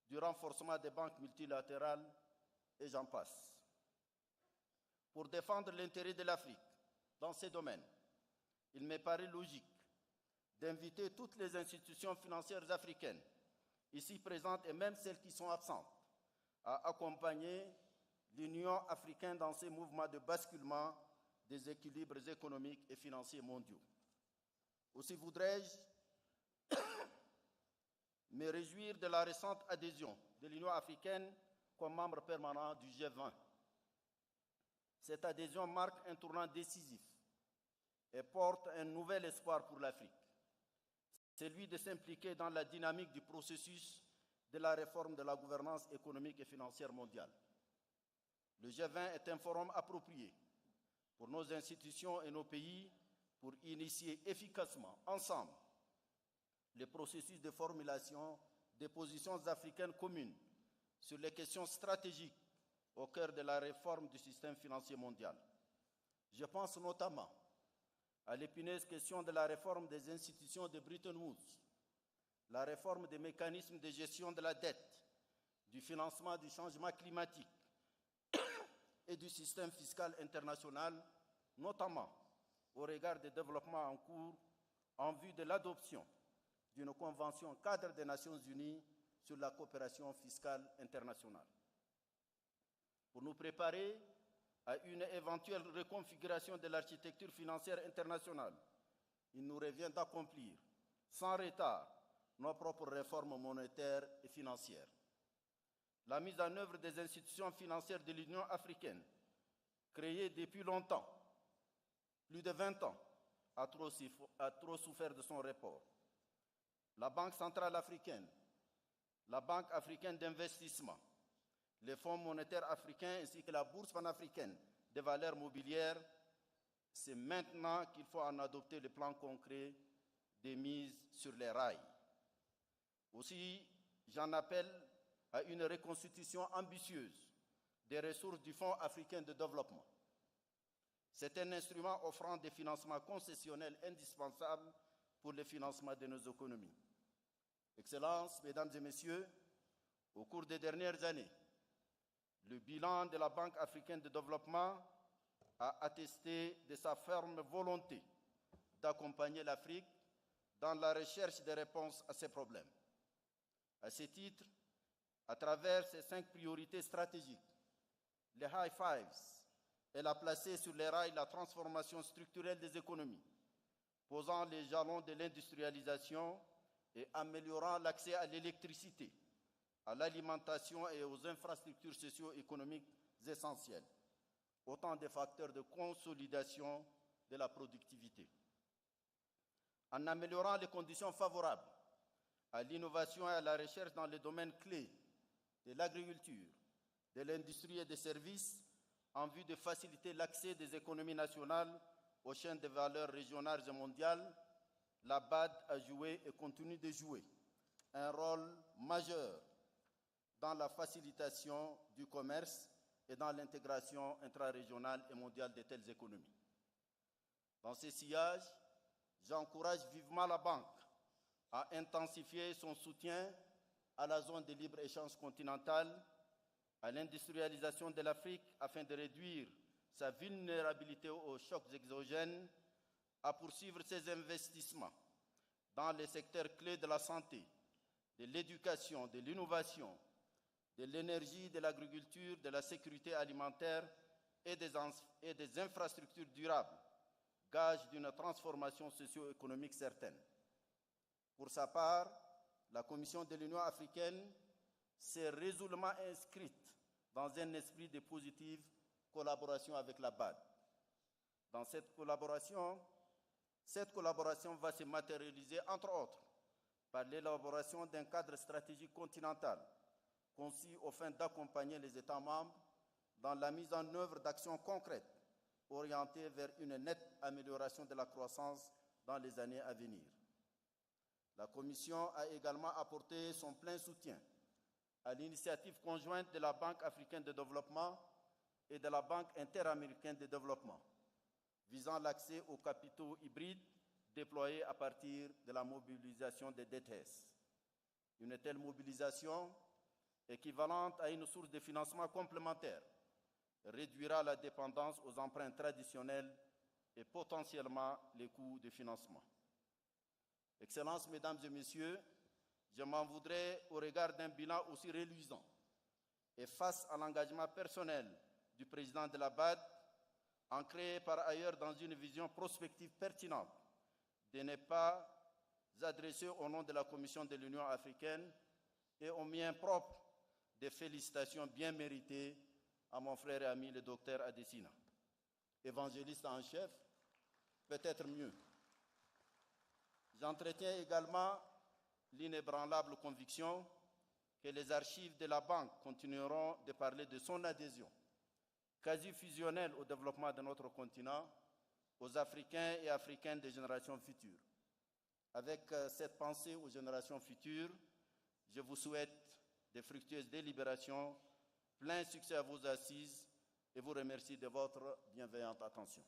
du renforcement des banques multilatérales, et j'en passe. Pour défendre l'intérêt de l'Afrique dans ces domaines, il me paraît logique d'inviter toutes les institutions financières africaines, ici présentes et même celles qui sont absentes, à accompagner l'Union africaine dans ces mouvements de basculement des équilibres économiques et financiers mondiaux. Aussi voudrais-je me réjouir de la récente adhésion de l'Union africaine comme membre permanent du G20. Cette adhésion marque un tournant décisif et porte un nouvel espoir pour l'Afrique, celui de s'impliquer dans la dynamique du processus de la réforme de la gouvernance économique et financière mondiale. Le G20 est un forum approprié pour nos institutions et nos pays pour initier efficacement, ensemble, les processus de formulation des positions africaines communes sur les questions stratégiques au cœur de la réforme du système financier mondial. Je pense notamment à l'épineuse question de la réforme des institutions de Bretton Woods, la réforme des mécanismes de gestion de la dette, du financement du changement climatique et du système fiscal international, notamment au regard des développements en cours en vue de l'adoption d'une convention cadre des Nations Unies sur la coopération fiscale internationale. Pour nous préparer à une éventuelle reconfiguration de l'architecture financière internationale, il nous revient d'accomplir, sans retard, nos propres réformes monétaires et financières. La mise en œuvre des institutions financières de l'Union africaine, créée depuis longtemps, plus de 20 ans, a trop souffert de son report. La Banque centrale africaine, la Banque africaine d'investissement, les fonds monétaires africains ainsi que la Bourse panafricaine des valeurs mobilières, c'est maintenant qu'il faut en adopter le plan concret des mises sur les rails. Aussi, j'en appelle à une reconstitution ambitieuse des ressources du Fonds africain de développement. C'est un instrument offrant des financements concessionnels indispensables pour le financement de nos économies. Excellences, Mesdames et Messieurs, au cours des dernières années, le bilan de la Banque africaine de développement a attesté de sa ferme volonté d'accompagner l'Afrique dans la recherche des réponses à ces problèmes. À ce titre, à travers ces 5 priorités stratégiques, les High Fives, elle a placé sur les rails la transformation structurelle des économies, posant les jalons de l'industrialisation et améliorant l'accès à l'électricité, à l'alimentation et aux infrastructures socio-économiques essentielles, autant de facteurs de consolidation de la productivité. En améliorant les conditions favorables à l'innovation et à la recherche dans les domaines clés de l'agriculture, de l'industrie et des services, en vue de faciliter l'accès des économies nationales aux chaînes de valeur régionales et mondiales, la BAD a joué et continue de jouer un rôle majeur dans la facilitation du commerce et dans l'intégration intrarégionale et mondiale de telles économies. Dans ces sillages, j'encourage vivement la Banque à intensifier son soutien à la zone de libre-échange continentale, à l'industrialisation de l'Afrique afin de réduire sa vulnérabilité aux chocs exogènes, à poursuivre ses investissements dans les secteurs clés de la santé, de l'éducation, de l'innovation, de l'énergie, de l'agriculture, de la sécurité alimentaire et des infrastructures durables, gage d'une transformation socio-économique certaine. Pour sa part, la Commission de l'Union africaine s'est résolument inscrite dans un esprit de positive collaboration avec la BAD. Dans cette collaboration va se matérialiser, entre autres, par l'élaboration d'un cadre stratégique continental conçu aux fins d'accompagner les États membres dans la mise en œuvre d'actions concrètes orientées vers une nette amélioration de la croissance dans les années à venir. La Commission a également apporté son plein soutien à l'initiative conjointe de la Banque africaine de développement et de la Banque interaméricaine de développement, visant l'accès aux capitaux hybrides déployés à partir de la mobilisation des DTS. Une telle mobilisation, équivalente à une source de financement complémentaire, réduira la dépendance aux emprunts traditionnels et potentiellement les coûts de financement. Excellences, Mesdames et Messieurs, je m'en voudrais au regard d'un bilan aussi reluisant et face à l'engagement personnel du président de la BAD, ancré par ailleurs dans une vision prospective pertinente, de ne pas adressés au nom de la Commission de l'Union africaine et au mien propre des félicitations bien méritées à mon frère et ami le docteur Adesina. Évangéliste en chef, peut-être mieux. J'entretiens également l'inébranlable conviction que les archives de la Banque continueront de parler de son adhésion quasi fusionnelle au développement de notre continent, aux Africains et Africaines des générations futures. Avec cette pensée aux générations futures, je vous souhaite de fructueuses délibérations, plein succès à vos assises et vous remercie de votre bienveillante attention.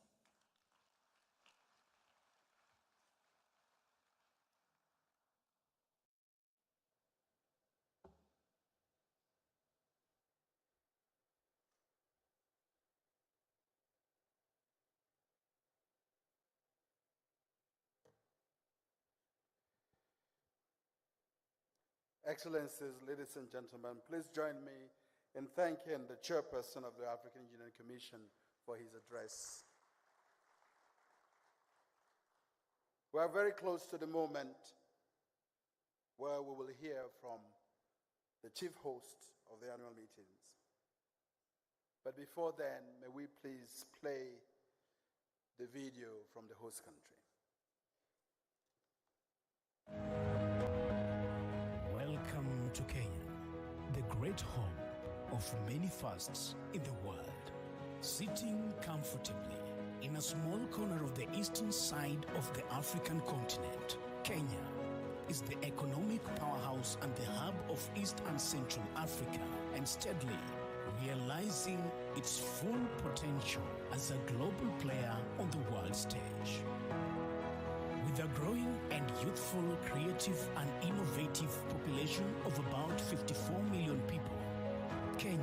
Excellencies, ladies and gentlemen, please join me in thanking the chairperson of the African Union Commission for his address. We are very close to the moment where we will hear from the chief host of the annual meetings. But before then, may we please play the video from the host country. Welcome to Kenya, the great home of many firsts in the world. Sitting comfortably in a small corner of the eastern side of the African continent, Kenya is the economic powerhouse and the hub of East and Central Africa, and steadily realizing its full potential as a global player on the world stage. With a growing and youthful, creative and innovative population of about 54 million people, Kenya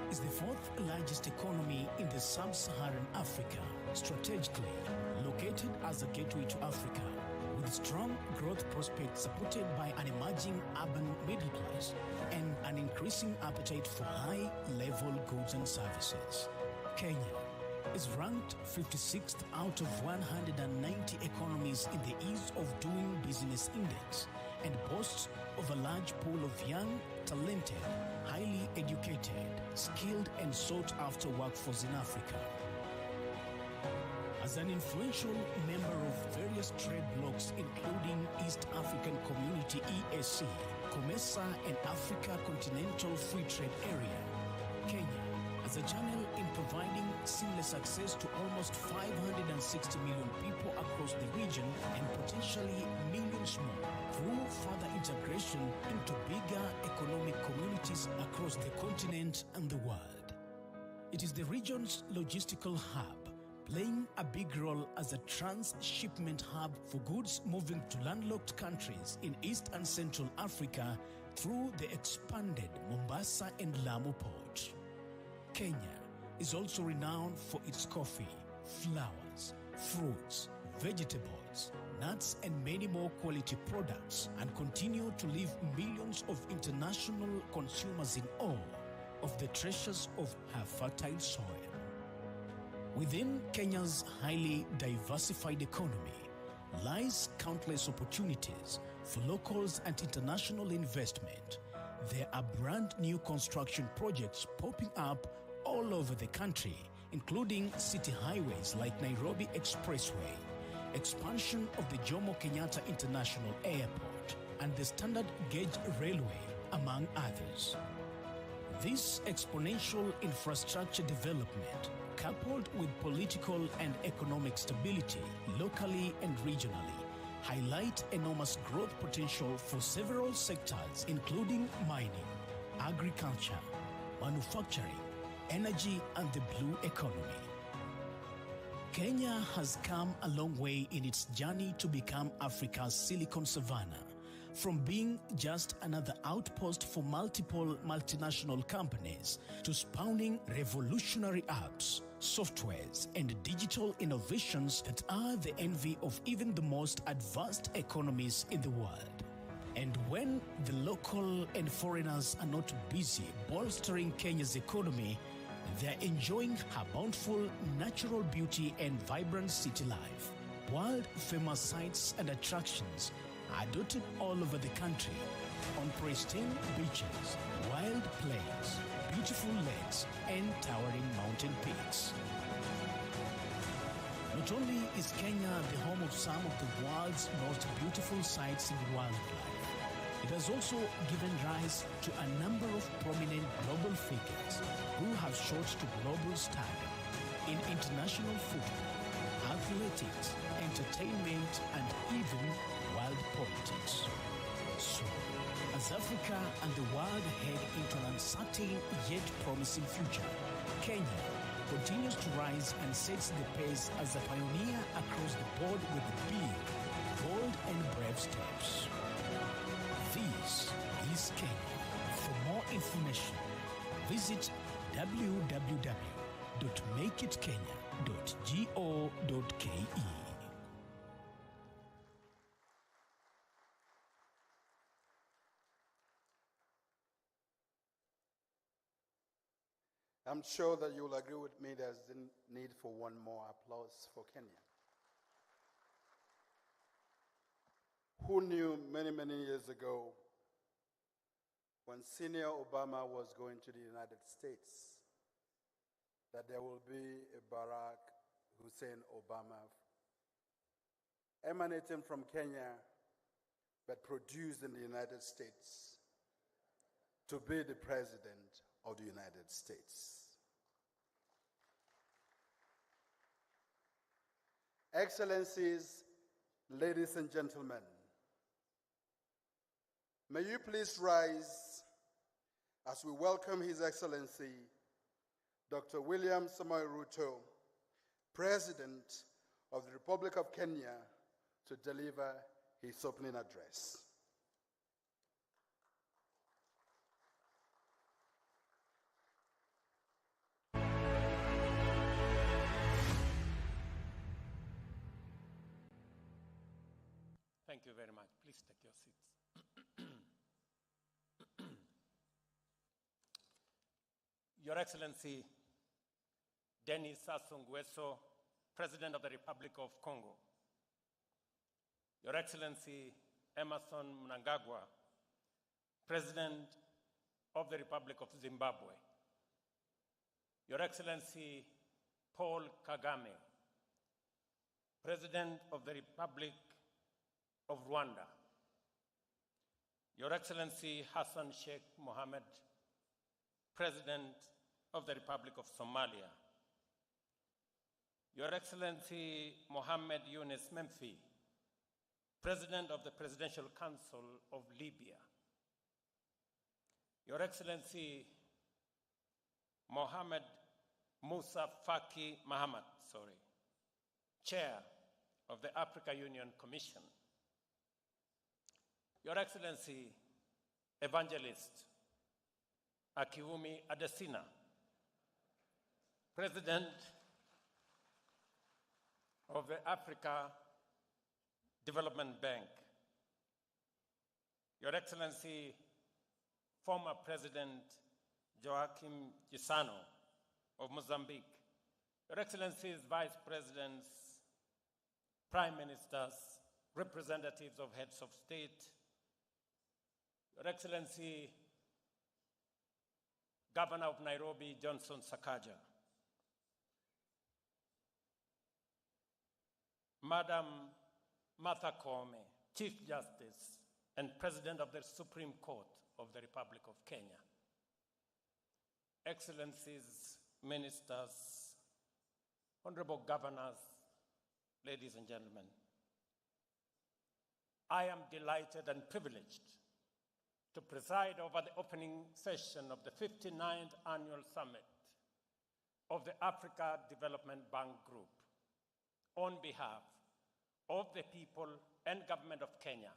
is the fourth largest economy in the sub-Saharan Africa, strategically located as a gateway to Africa, with strong growth prospects supported by an emerging urban middle class and an increasing appetite for high-level goods and services. Kenya is ranked 56th out of 190 economies in the Ease of Doing Business Index and boasts of a large pool of young, talented, highly educated, skilled and sought-after workforce in Africa. As an influential member of various trade blocs including East African Community EAC, COMESA and Africa Continental Free Trade Area, Kenya as a channel in providing seamless access to almost 560 million people across the region and potentially millions more through further integration into bigger economic communities across the continent and the world. It is the region's logistical hub, playing a big role as a transshipment hub for goods moving to landlocked countries in East and Central Africa through the expanded Mombasa and Lamu port. Kenya is also renowned for its coffee, flowers, fruits, vegetables, nuts, and many more quality products, and continue to leave millions of international consumers in awe of the treasures of her fertile soil. Within Kenya's highly diversified economy lies countless opportunities for locals and international investment. There are brand new construction projects popping up all over the country, including city highways like Nairobi Expressway, expansion of the Jomo Kenyatta International Airport, and the Standard Gauge Railway, among others. This exponential infrastructure development, coupled with political and economic stability locally and regionally, highlight enormous growth potential for several sectors including mining, agriculture, manufacturing, energy and the blue economy. Kenya has come a long way in its journey to become Africa's Silicon Savannah, from being just another outpost for multiple multinational companies to spawning revolutionary apps, softwares, and digital innovations that are the envy of even the most advanced economies in the world. And when the local and foreigners are not busy bolstering Kenya's economy, they're enjoying her bountiful natural beauty and vibrant city life, world-famous sites and attractions, are dotted all over the country on pristine beaches, wild plains, beautiful lakes, and towering mountain peaks. Not only is Kenya the home of some of the world's most beautiful sights and wildlife, it has also given rise to a number of prominent global figures who have shot to global stardom in international football, athletics, entertainment, and even world politics. So, as Africa and the world head into an uncertain yet promising future, Kenya continues to rise and sets the pace as a pioneer across the board with big, bold, and brave steps. This is Kenya. For more information, visit www.makeitkenya.go.ke. I'm sure that you'll agree with me there's the need for one more applause for Kenya. Who knew many, many years ago when Senior Obama was going to the United States that there will be a Barack Hussein Obama emanating from Kenya but produced in the United States to be the President of the United States. Excellencies, ladies and gentlemen, may you please rise as we welcome His Excellency, Dr. William Samoei Ruto, President of the Republic of Kenya, to deliver his opening address. Thank you very much. Please take your seats. Your Excellency, Denis Sassou Nguesso, President of the Republic of Congo. Your Excellency, Emerson Mnangagwa, President of the Republic of Zimbabwe. Your Excellency, Paul Kagame, President of the Republic of Rwanda. Your Excellency, Hassan Sheikh Mohammed, President of the Republic of Somalia. Your Excellency, Mohammed Yunus Memfi, President of the Presidential Council of Libya. Your Excellency, Mohammed Musa Faki Mahamat, Chair of the Africa Union Commission. Your Excellency, Evangelist Akiwumi Adesina, President of the Africa Development Bank. Your Excellency, former President Joaquim Chissano of Mozambique. Your Excellencies, Vice Presidents, Prime Ministers, representatives of heads of state, Your Excellency, Governor of Nairobi, Johnson Sakaja, Madam Martha Koome, Chief Justice and President of the Supreme Court of the Republic of Kenya, Excellencies, Ministers, Honorable Governors, ladies and gentlemen, I am delighted and privileged to preside over the opening session of the 59th Annual Summit of the Africa Development Bank Group. On behalf of the people and government of Kenya,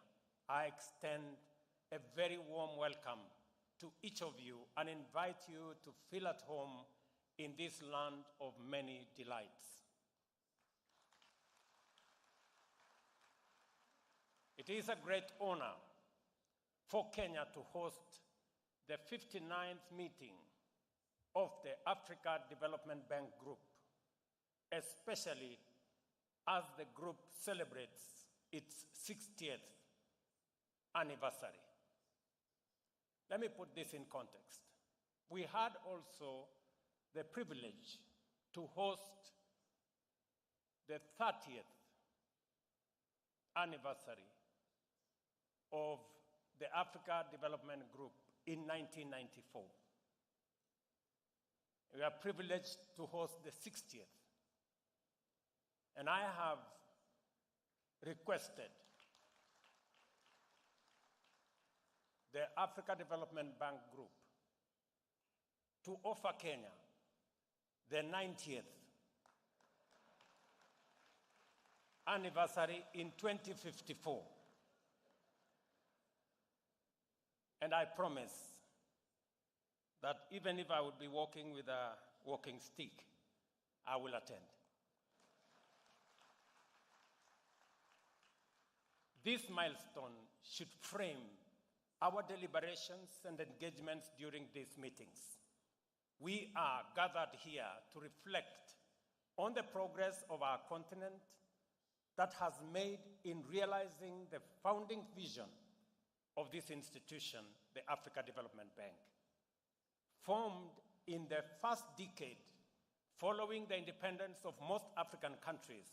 I extend a very warm welcome to each of you and invite you to feel at home in this land of many delights. It is a great honor for Kenya to host the 59th meeting of the Africa Development Bank Group, especially as the group celebrates its 60th anniversary. Let me put this in context. We had also the privilege to host the 30th anniversary of the Africa Development Group in 1994. We are privileged to host the 60th. And I have requested the Africa Development Bank Group to offer Kenya the 90th anniversary in 2054. And I promise that even if I would be walking with a walking stick, I will attend. This milestone should frame our deliberations and engagements during these meetings. We are gathered here to reflect on the progress of our continent that has made in realizing the founding vision of this institution, the Africa Development Bank. Formed in the first decade following the independence of most African countries,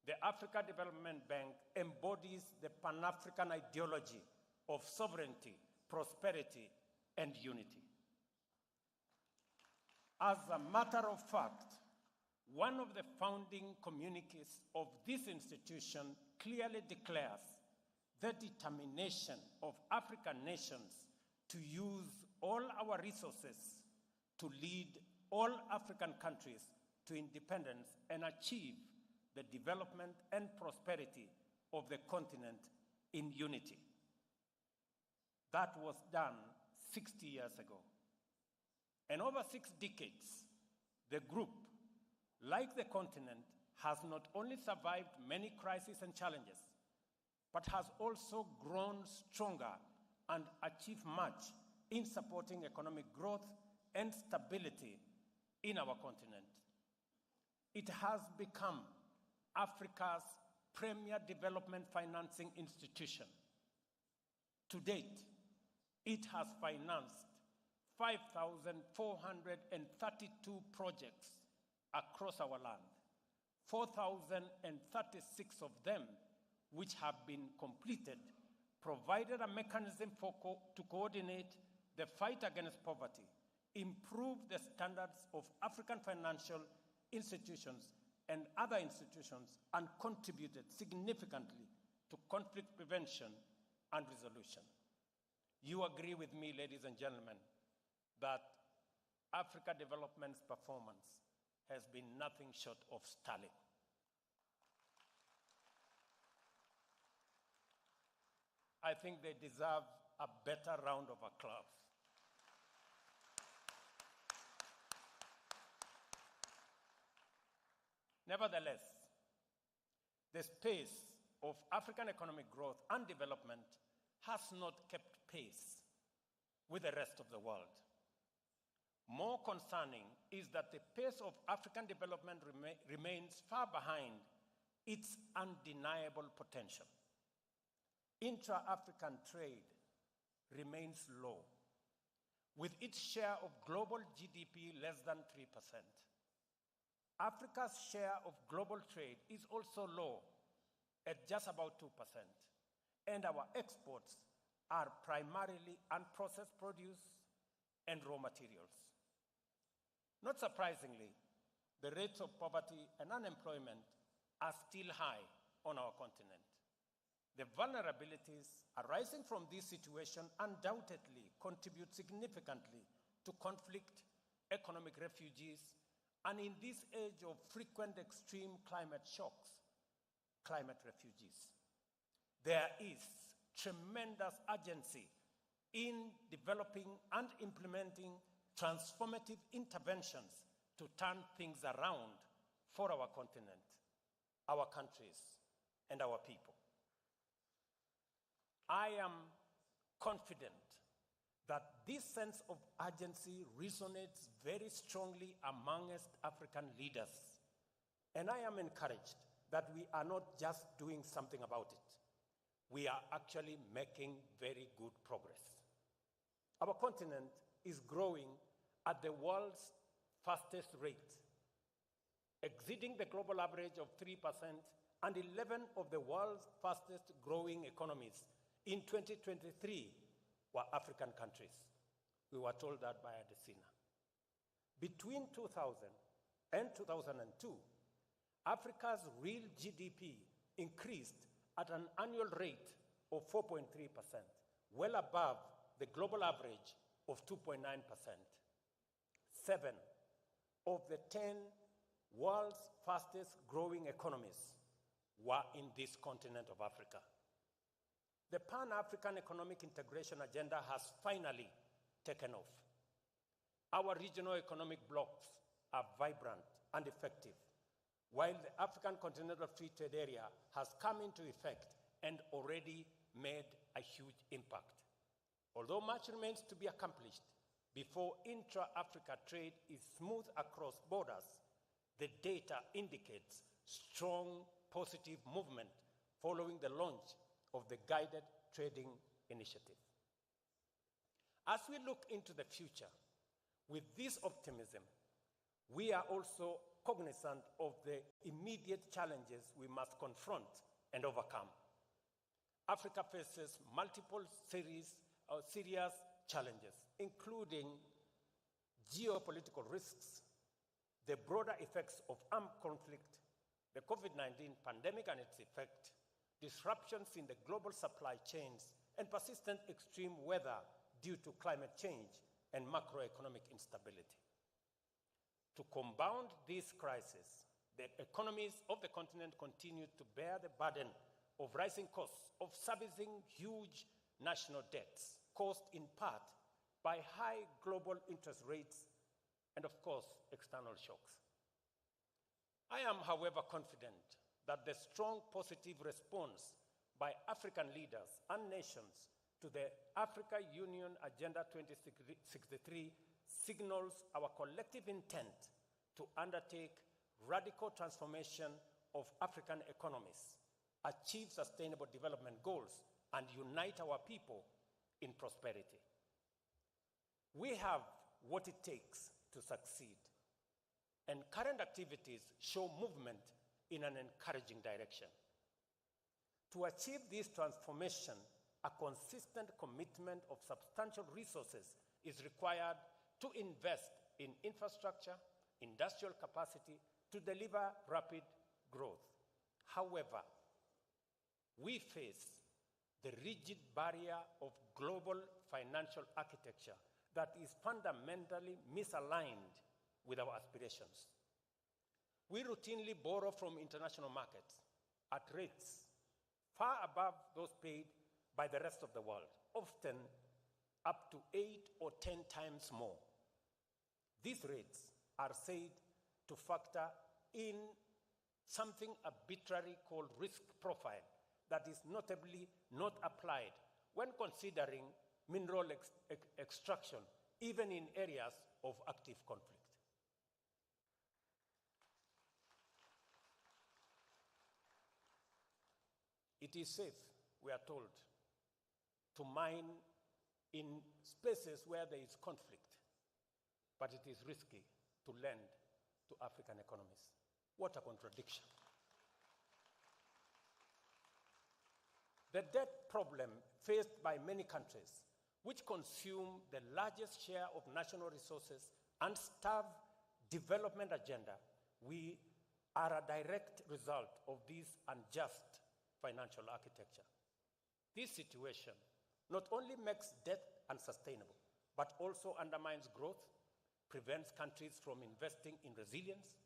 the Africa Development Bank embodies the Pan-African ideology of sovereignty, prosperity, and unity. As a matter of fact, one of the founding communiques of this institution clearly declares the determination of African nations to use all our resources to lead all African countries to independence and achieve the development and prosperity of the continent in unity. That was done 60 years ago. And over 6 decades, the group, like the continent, has not only survived many crises and challenges, but has also grown stronger and achieved much in supporting economic growth and stability in our continent. It has become Africa's premier development financing institution. To date, it has financed 5,432 projects across our land, 4,036 of them which have been completed, provided a mechanism to coordinate the fight against poverty, improve the standards of African financial institutions and other institutions, and contributed significantly to conflict prevention and resolution. You agree with me, ladies and gentlemen, that Africa Development's performance has been nothing short of sterling. I think they deserve a better round of applause. Nevertheless, the pace of African economic growth and development has not kept pace with the rest of the world. More concerning is that the pace of African development remains far behind its undeniable potential. Intra-African trade remains low, with its share of global GDP less than 3%. Africa's share of global trade is also low, at just about 2%, and our exports are primarily unprocessed produce and raw materials. Not surprisingly, the rates of poverty and unemployment are still high on our continent. The vulnerabilities arising from this situation undoubtedly contribute significantly to conflict, economic refugees, and in this age of frequent extreme climate shocks, climate refugees. There is tremendous urgency in developing and implementing transformative interventions to turn things around for our continent, our countries, and our people. I am confident that this sense of urgency resonates very strongly amongst African leaders, and I am encouraged that we are not just doing something about it, we are actually making very good progress. Our continent is growing at the world's fastest rate, exceeding the global average of 3%, and 11 of the world's fastest growing economies in 2023 were African countries. We were told that by Adesina. Between 2000 and 2002, Africa's real GDP increased at an annual rate of 4.3%, well above the global average of 2.9%. 7 of the 10 world's fastest growing economies were in this continent of Africa. The Pan-African Economic Integration Agenda has finally taken off. Our regional economic blocs are vibrant and effective, while the African Continental Free Trade Area has come into effect and already made a huge impact. Although much remains to be accomplished before intra-Africa trade is smooth across borders, the data indicates strong positive movement following the launch of the Guided Trading Initiative. As we look into the future, with this optimism, we are also cognizant of the immediate challenges we must confront and overcome. Africa faces multiple serious challenges, including geopolitical risks, the broader effects of armed conflict, the COVID-19 pandemic and its effect, disruptions in the global supply chains, and persistent extreme weather due to climate change and macroeconomic instability. To compound these crises, the economies of the continent continue to bear the burden of rising costs of servicing huge national debts, caused in part by high global interest rates and, of course, external shocks. I am, however, confident that the strong positive response by African leaders and nations to the Africa Union Agenda 2063 signals our collective intent to undertake radical transformation of African economies, achieve sustainable development goals, and unite our people in prosperity. We have what it takes to succeed, and current activities show movement in an encouraging direction. To achieve this transformation, a consistent commitment of substantial resources is required to invest in infrastructure, industrial capacity to deliver rapid growth. However, we face the rigid barrier of global financial architecture that is fundamentally misaligned with our aspirations. We routinely borrow from international markets at rates far above those paid by the rest of the world, often up to 8 or 10 times more. These rates are said to factor in something arbitrary called risk profile that is notably not applied when considering mineral extraction, even in areas of active conflict. It is safe, we are told, to mine in spaces where there is conflict, but it is risky to lend to African economies. What a contradiction. The debt problem faced by many countries, which consume the largest share of national resources and starve development agenda, we are a direct result of this unjust financial architecture. This situation not only makes debt unsustainable, but also undermines growth, prevents countries from investing in resilience,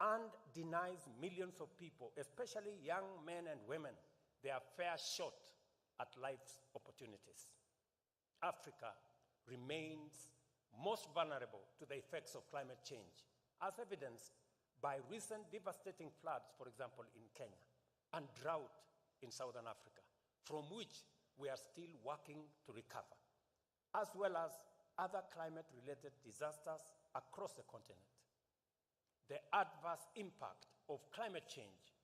and denies millions of people, especially young men and women, their fair shot at life's opportunities. Africa remains most vulnerable to the effects of climate change, as evidenced by recent devastating floods, for example, in Kenya, and drought in Southern Africa, from which we are still working to recover, as well as other climate-related disasters across the continent. The adverse impact of climate change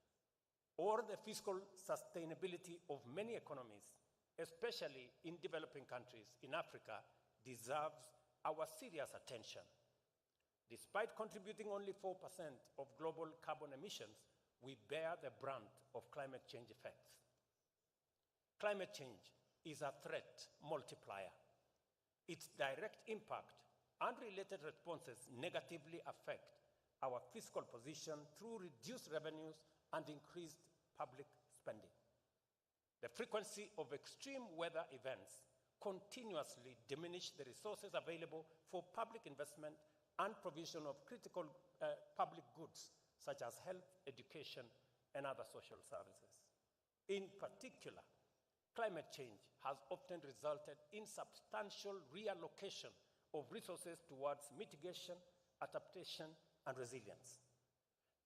or the fiscal sustainability of many economies, especially in developing countries in Africa, deserves our serious attention. Despite contributing only 4% of global carbon emissions, we bear the brunt of climate change effects. Climate change is a threat multiplier. Its direct impact and related responses negatively affect our fiscal position through reduced revenues and increased public spending. The frequency of extreme weather events continuously diminish the resources available for public investment and provision of critical public goods such as health, education, and other social services. In particular, climate change has often resulted in substantial reallocation of resources towards mitigation, adaptation, and resilience.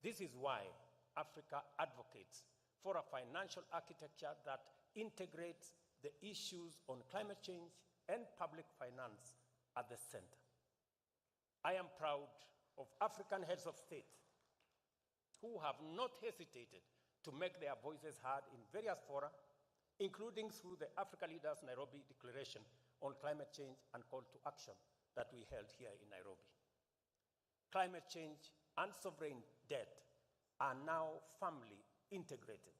This is why Africa advocates for a financial architecture that integrates the issues on climate change and public finance at the center. I am proud of African heads of state who have not hesitated to make their voices heard in various fora, including through the Africa Leaders Nairobi Declaration on Climate Change and Call to Action that we held here in Nairobi. Climate change and sovereign debt are now firmly integrated,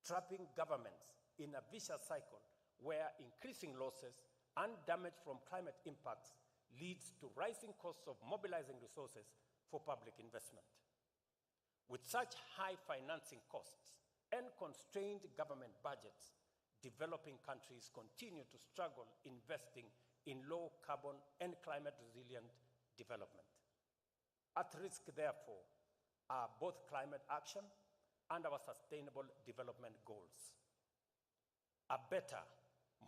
trapping governments in a vicious cycle where increasing losses and damage from climate impacts leads to rising costs of mobilizing resources for public investment. With such high financing costs and constrained government budgets, developing countries continue to struggle investing in low carbon and climate resilient development. At risk, therefore, are both climate action and our sustainable development goals. A better,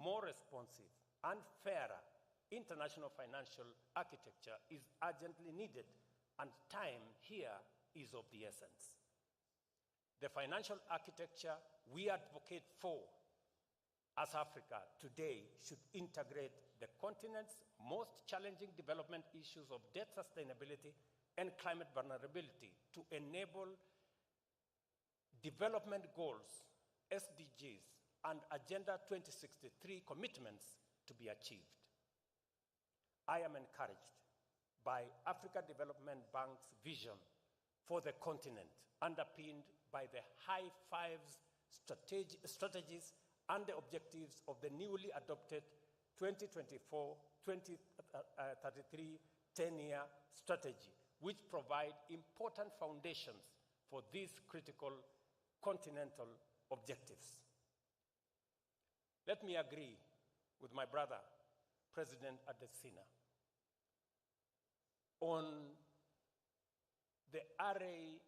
more responsive, and fairer international financial architecture is urgently needed, and time here is of the essence. The financial architecture we advocate for as Africa today should integrate the continent's most challenging development issues of debt sustainability and climate vulnerability to enable development goals, SDGs, and Agenda 2063 commitments to be achieved. I am encouraged by Africa Development Bank's vision for the continent, underpinned by the high fives strategies and the objectives of the newly adopted 2024-2033 10-year strategy, which provide important foundations for these critical continental objectives. Let me agree with my brother, President Adesina, on the array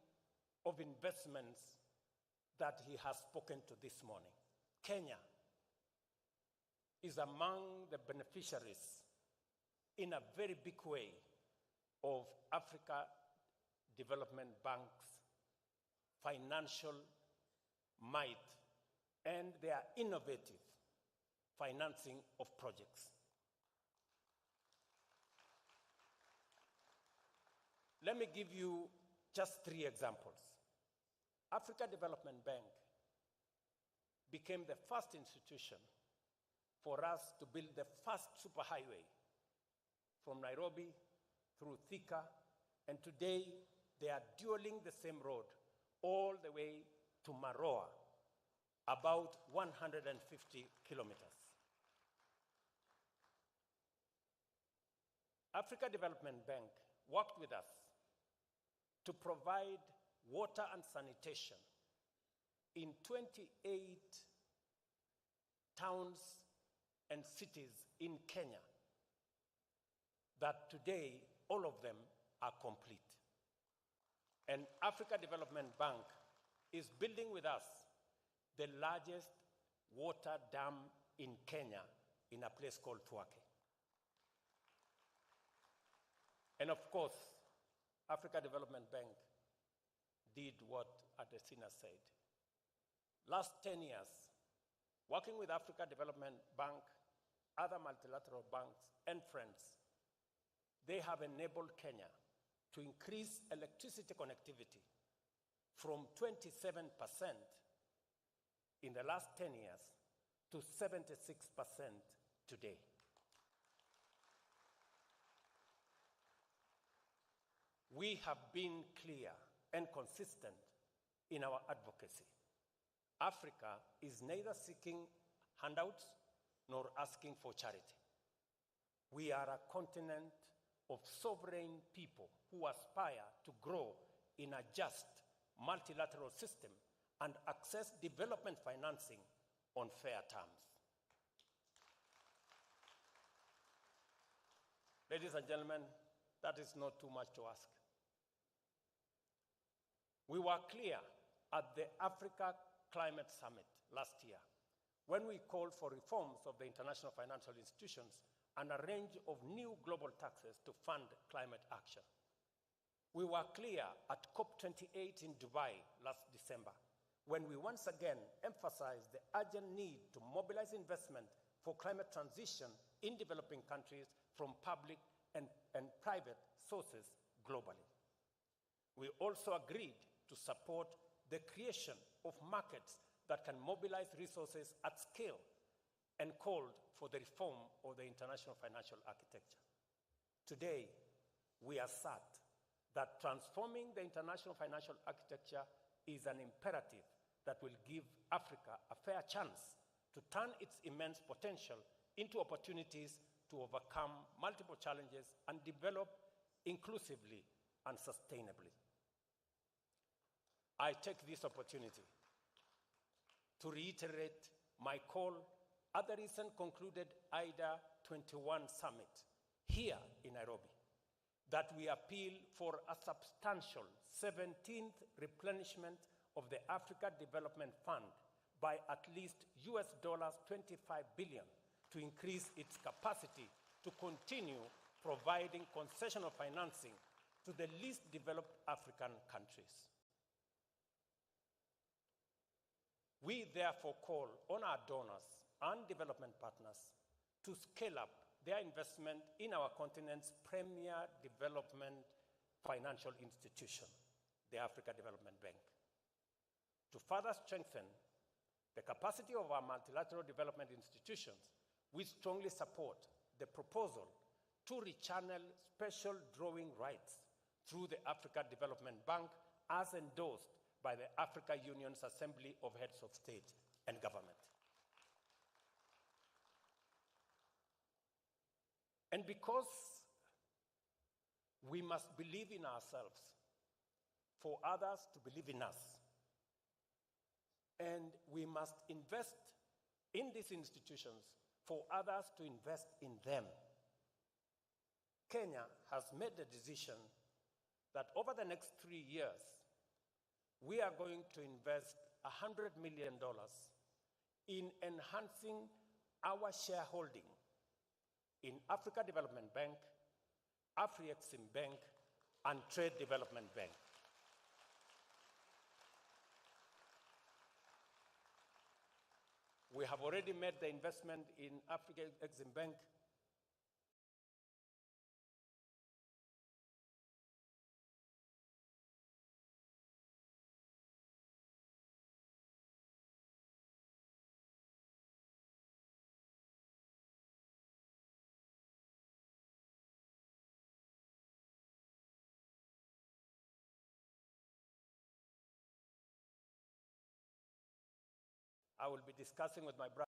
of investments that he has spoken to this morning. Kenya is among the beneficiaries in a very big way of Africa Development Bank's financial might and their innovative financing of projects. Let me give you just 3 examples. Africa Development Bank became the first institution for us to build the first superhighway from Nairobi through Thika, and today they are dueling the same road all the way to Maroa, about 150 kilometers. Africa Development Bank worked with us to provide water and sanitation in 28 towns and cities in Kenya that today all of them are complete. And Africa Development Bank is building with us the largest water dam in Kenya in a place called Tuake. And of course, Africa Development Bank did what Adesina said. Last 10 years, working with Africa Development Bank, other multilateral banks, and friends, they have enabled Kenya to increase electricity connectivity from 27% in the last 10 years to 76% today. We have been clear and consistent in our advocacy. Africa is neither seeking handouts nor asking for charity. We are a continent of sovereign people who aspire to grow in a just multilateral system and access development financing on fair terms. Ladies and gentlemen, that is not too much to ask. We were clear at the Africa Climate Summit last year when we called for reforms of the international financial institutions and a range of new global taxes to fund climate action. We were clear at COP28 in Dubai last December when we once again emphasized the urgent need to mobilize investment for climate transition in developing countries from public and private sources globally. We also agreed to support the creation of markets that can mobilize resources at scale and called for the reform of the international financial architecture. Today, we assert that transforming the international financial architecture is an imperative that will give Africa a fair chance to turn its immense potential into opportunities to overcome multiple challenges and develop inclusively and sustainably. I take this opportunity to reiterate my call at the recent concluded IDA 21 summit here in Nairobi, that we appeal for a substantial 17th replenishment of the Africa Development Fund by at least US $25 billion to increase its capacity to continue providing concessional financing to the least developed African countries. We therefore call on our donors and development partners to scale up their investment in our continent's premier development financial institution, the Africa Development Bank. To further strengthen the capacity of our multilateral development institutions, we strongly support the proposal to rechannel special drawing rights through the Africa Development Bank as endorsed by the Africa Union's Assembly of Heads of State and Government. And because we must believe in ourselves for others to believe in us, and we must invest in these institutions for others to invest in them, Kenya has made the decision that over the next 3 years, we are going to invest $100 million in enhancing our shareholding in Africa Development Bank, Afri-Exim Bank, and Trade Development Bank. We have already made the investment in Afri-Exim Bank. I will be discussing with my brother.